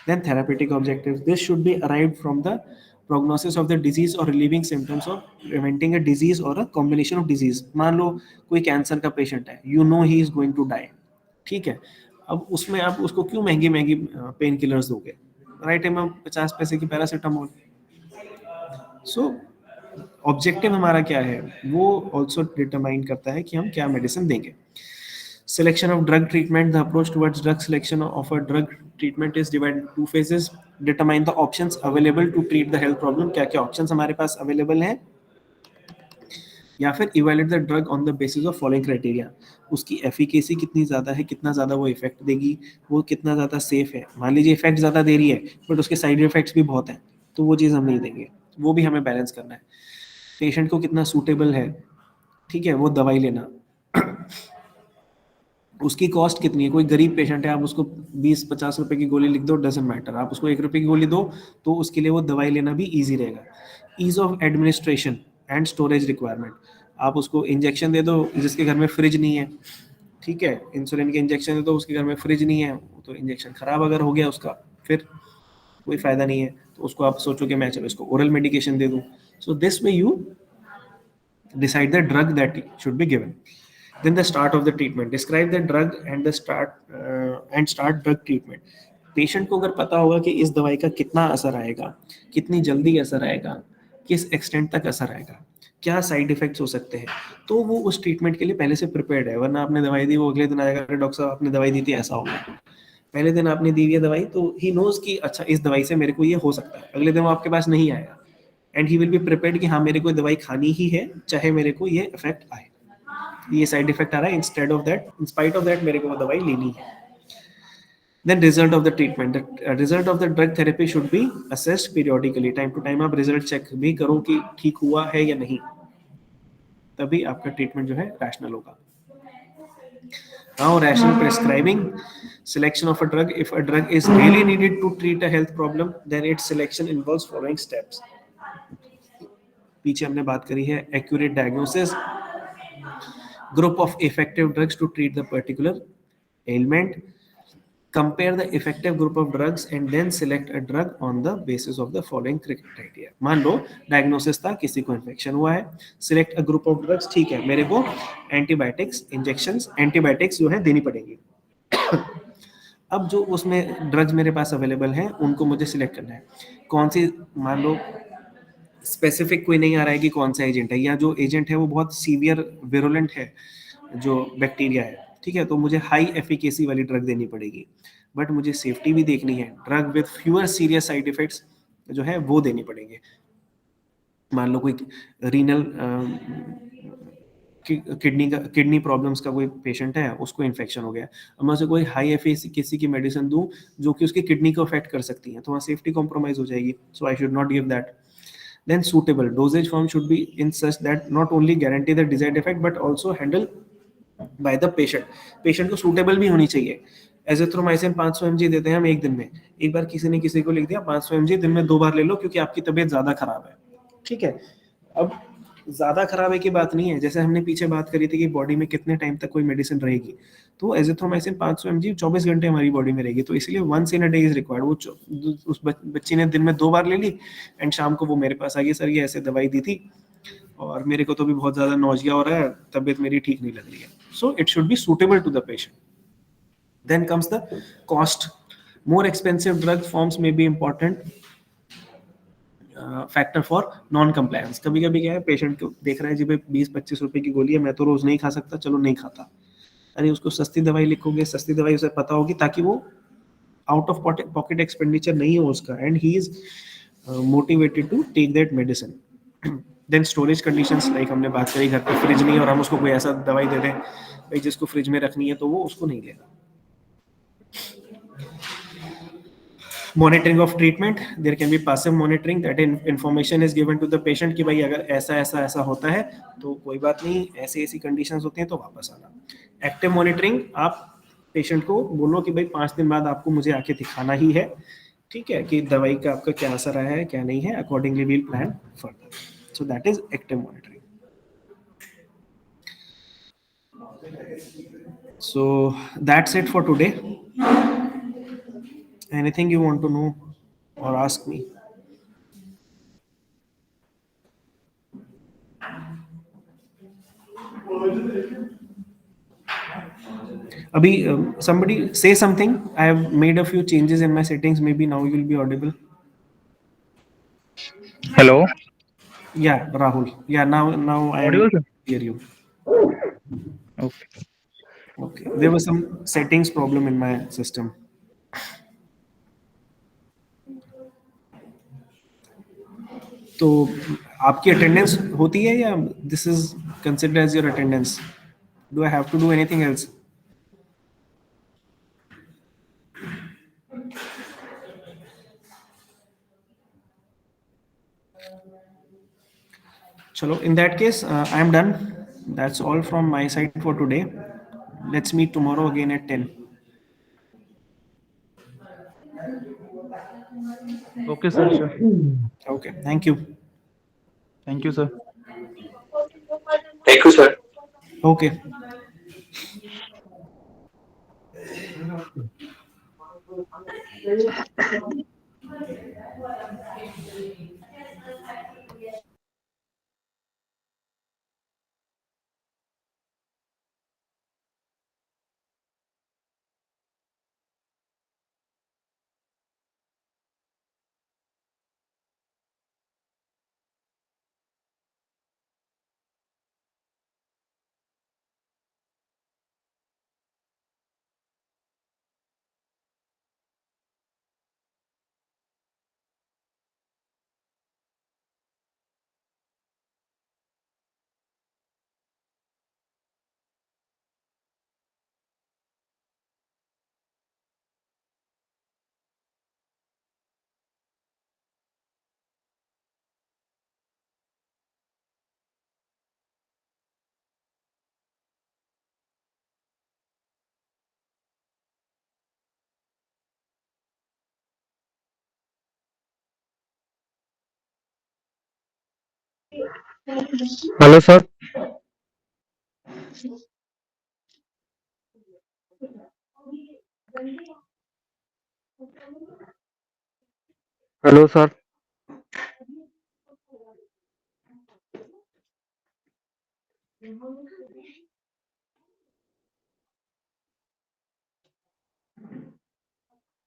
Then therapeutic objective, this should be arrived from the prognosis of the disease or relieving symptoms or preventing a disease or a combination of disease. मान लो कोई cancer का पेशेंट है, you know he is going to die, ठीक है, अब उसमें आप उसको क्यों महंगी महंगी पेन किलर्स दोगे, राइट है, 50 पैसे की पैरासीटामोल. सो ऑब्जेक्टिव हमारा क्या है, वो ऑल्सो डिटरमाइन करता है कि हम क्या मेडिसिन देंगे. Selection of drug treatment, the approach towards drug selection of a drug treatment is divided into two phases. Determine the options available to treat the health problem. क्या क्या options हमारे पास available हैं, या फिर evaluate the drug on the basis of following criteria. उसकी efficacy कितनी ज़्यादा है, कितना ज़्यादा वो effect देगी, वो कितना ज़्यादा safe है. मान लीजिए effect ज़्यादा दे रही है but उसके side effects भी बहुत हैं, तो वो चीज़ हम नहीं देंगे, वो भी हमें balance करना है. Patient को कितना suitable है, ठीक है, वो दवाई लेना. उसकी कॉस्ट कितनी है, कोई गरीब पेशेंट है, आप उसको 20-50 रुपए की गोली लिख दो, डजेंट मैटर, आप उसको 1 रुपए की गोली दो तो उसके लिए वो दवाई लेना भी ईजी रहेगा. Ease of administration and storage requirement, आप उसको इंजेक्शन दे दो जिसके घर में फ्रिज नहीं है, ठीक है, इंसुलिन के इंजेक्शन दे दो, उसके घर में फ्रिज नहीं है, तो इंजेक्शन खराब अगर हो गया उसका फिर कोई फायदा नहीं है, तो उसको आप सोचो कि मैं चलो इसको ओरल मेडिकेशन दे दूं. So this way you decide the drug that should be given. Then the start of the treatment, describe the drug and the start drug treatment. Patient को अगर पता होगा कि इस दवाई का कितना असर आएगा, कितनी जल्दी असर आएगा, किस एक्सटेंट तक असर आएगा, क्या साइड इफेक्ट्स हो सकते हैं, तो वो उस ट्रीटमेंट के लिए पहले से प्रिपेयर्ड है. वरना आपने दवाई दी, वो अगले दिन आएगा, अरे डॉक्टर साहब आपने दवाई दी थी ऐसा हो गया. पहले दिन आपने दी है दवाई तो ही नोज कि अच्छा इस दवाई से मेरे को ये हो सकता है, अगले दिन वो आपके पास नहीं आएगा, and he will be prepared कि हाँ मेरे को दवाई खानी ही है चाहे मेरे को ये इफेक्ट आए, ये साइड इफेक्ट आ रहा है, instead of that, in spite of that मेरे को वो दवाई लेनी है. Then result of the treatment, the result of the drug therapy should be assessed periodically, time to time आप रिजल्ट चेक भी करो कि ठीक हुआ है या नहीं, तभी आपका ट्रीटमेंट जो है रैशनल होगा. Now rational prescribing, selection of a drug, if a drug is really needed to treat a health problem, then its selection involves following steps. पीछे हमने बात करी है accurate diagnosis, group of effective drugs to treat the particular ailment, compare the effective group of drugs and then select a drug on the basis of the following criteria. मान लो diagnosis था, किसी को infection हुआ है, select a group of drugs, ठीक है, मेरे को antibiotics injections, antibiotics जो है देनी पड़ेगी. अब जो उसमें ड्रग्स मेरे पास अवेलेबल हैं उनको मुझे सिलेक्ट करना है, कौन सी, मान लो स्पेसिफिक कोई नहीं आ रहा है कि कौन सा एजेंट है, या जो एजेंट है वो बहुत सीवियर विरुलेंट है जो बैक्टीरिया है, ठीक है, तो मुझे हाई एफिकेसी वाली ड्रग देनी पड़ेगी. बट मुझे सेफ्टी भी देखनी है, drug with fewer serious side effects जो है वो देनी पड़ेंगे. मान लो कोई रीनल किडनी प्रॉब्लम्स का कोई पेशेंट है, उसको इन्फेक्शन हो गया, अब मैं उसे कोई हाई एफिकेसी की मेडिसिन दूं जो कि उसकी किडनी को अफेक्ट कर सकती है, तो वहाँ सेफ्टी कॉम्प्रोमाइज हो जाएगी. So I should not give that. Then suitable dosage form should be in such that not only guarantee the desired effect but also handle by the patient. Patient को suitable भी होनी चाहिए. Azithromycin 500 mg देते हैं हम एक दिन में, एक बार किसी ने किसी को लिख दिया 500 mg दिन में 2 बार ले लो क्योंकि आपकी तबीयत ज्यादा खराब है, ठीक है. अब ज्यादा खराब है की बात नहीं है, जैसे हमने पीछे बात करी थी कि बॉडी में कितने टाइम तक कोई मेडिसिन रहेगी, तो एजिथ्रोमाइसिन 500 mg 24 घंटे हमारी बॉडी में रहेगी, तो इसलिए once in a day is required. वो उस बच्ची ने दिन में 2 बार ले ली एंड शाम को वो मेरे पास आ गई, सर ये ऐसे दवाई दी थी और मेरे को तो भी बहुत ज्यादा नौजिया हो रहा है, तबीयत मेरी ठीक नहीं लग रही है. So it should be suitable to the patient. Then comes the cost. More expensive drug forms may be important factor for non compliance. कभी कभी क्या है, पेशेंट को देख रहा है जी भाई 20-25 रुपए की गोली है, मैं तो रोज नहीं खा सकता, चलो नहीं खाता. अरे उसको सस्ती दवाई लिखोगे, सस्ती दवाई उसे पता होगी ताकि वो आउट ऑफ पॉकेट एक्सपेंडिचर नहीं हो उसका, and he is motivated to take that medicine. Then storage conditions, like हमने बात करी, घर पे फ्रिज नहीं है और हम उसको कोई ऐसा दवाई दे दें भाई जिसको फ्रिज में रखनी है, तो वो उसको नहीं लेगा. Monitoring of treatment, there can be passive monitoring, that information is given to the patient कि भाई अगर ऐसा ऐसा ऐसा होता है तो कोई बात नहीं, ऐसी ऐसी कंडीशंस होती हैं तो वापस आना. एक्टिव मॉनिटरिंग, आप पेशेंट को बोलो कि भाई 5 दिन बाद आपको मुझे आके दिखाना ही है, ठीक है, कि दवाई का आपका क्या असर आया है क्या नहीं है, accordingly we'll plan further. So that is active monitoring. So that's it for today. Anything you want to know or ask me? Abhi, somebody say something. I have made a few changes in my settings. Maybe now you'll be audible. Hello. Yeah, Rahul. Yeah, now I am Audible, sir? hear you. Okay. Okay. There was some settings problem in my system. तो आपकी attendance होती है या this is considered as your attendance? Do I have to do anything else? Chalo, in that case, I am done. That's all from my side for today. Let's meet tomorrow again at 10. Okay, sir. Sure. Okay, thank you. Thank you, sir. Thank you, sir. Okay. Hello, sir. Hello, sir.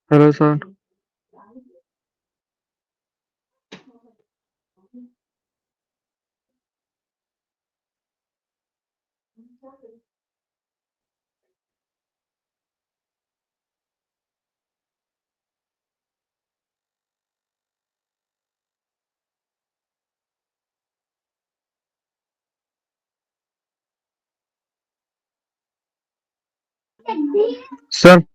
Hello, sir. Sir.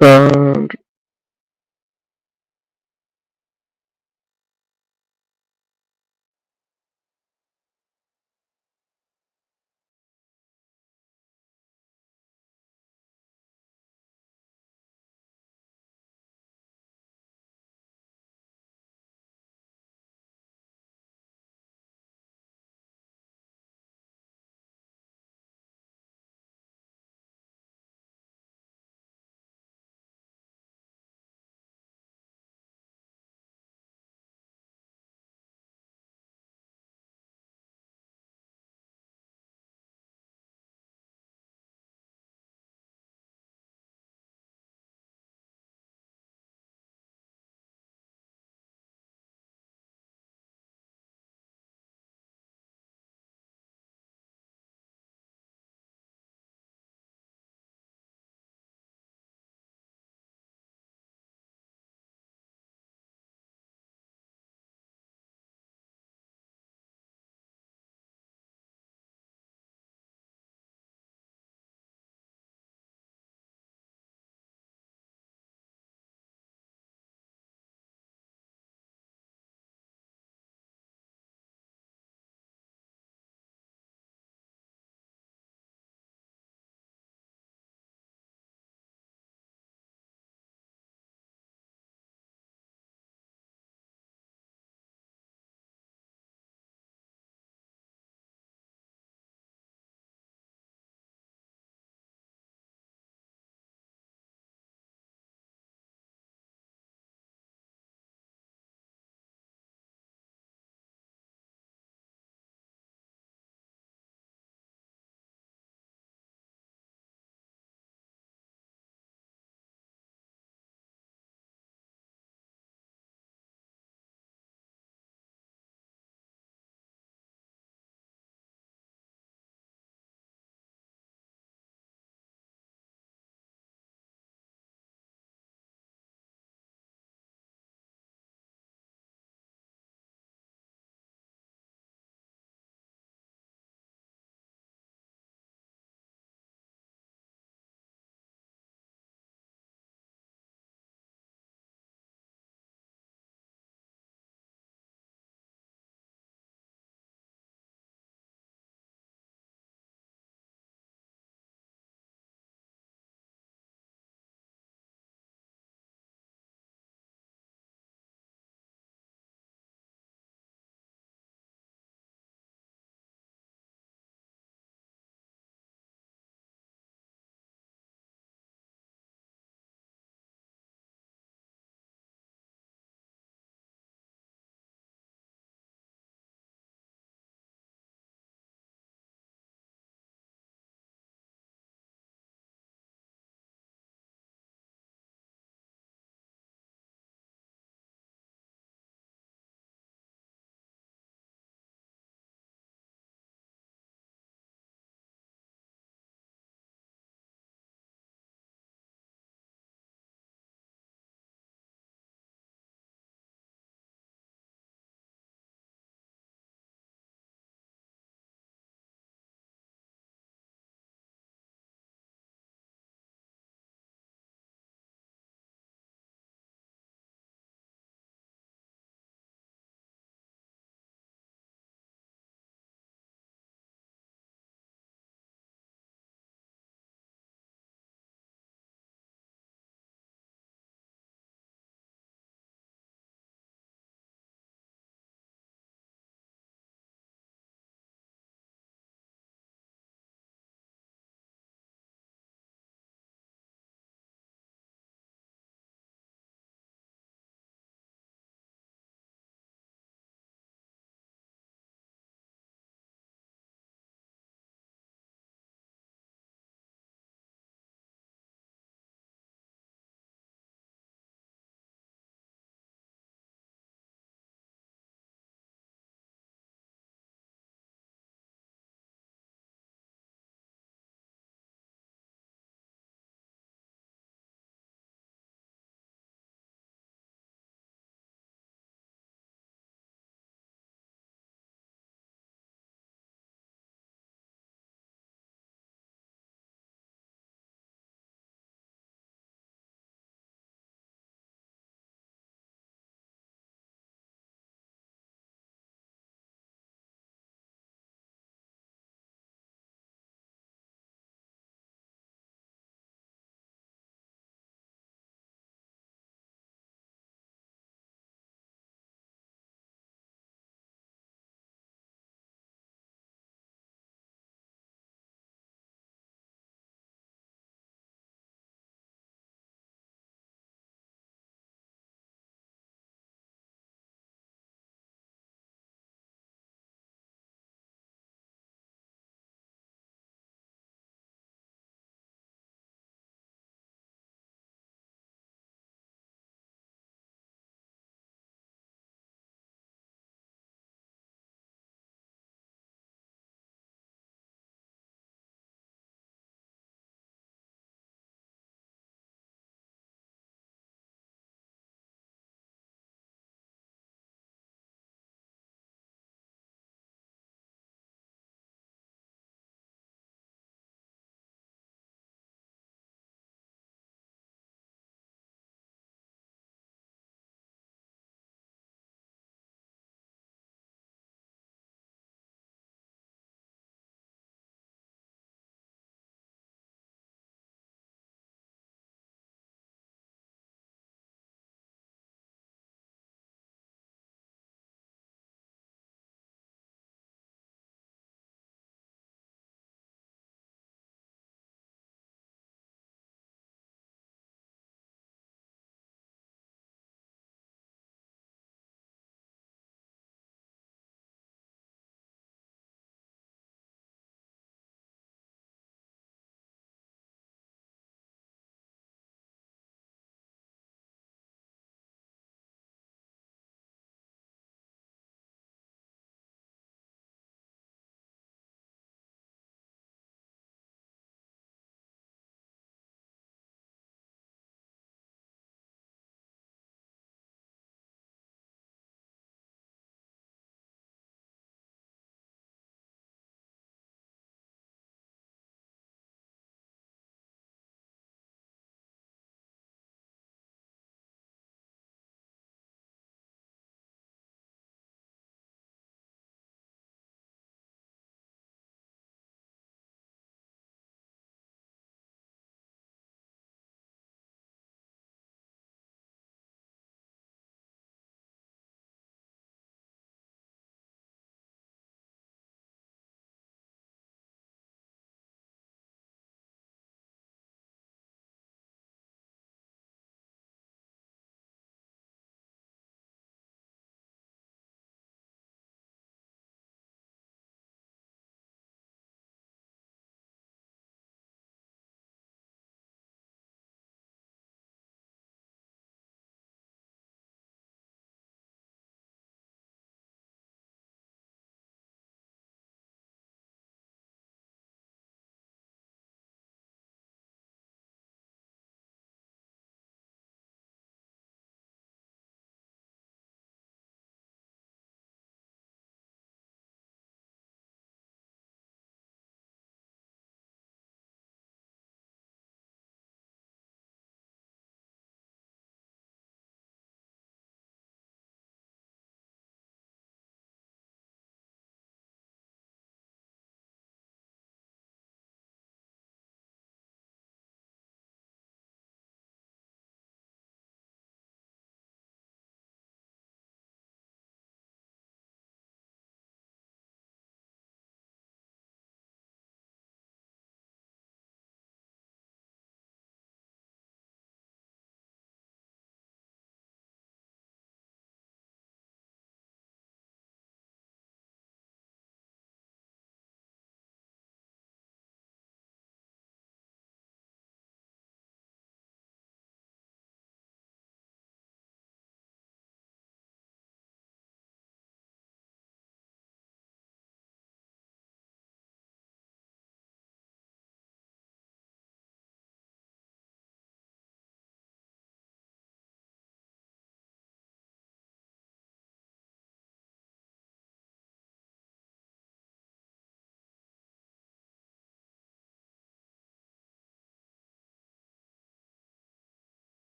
sir,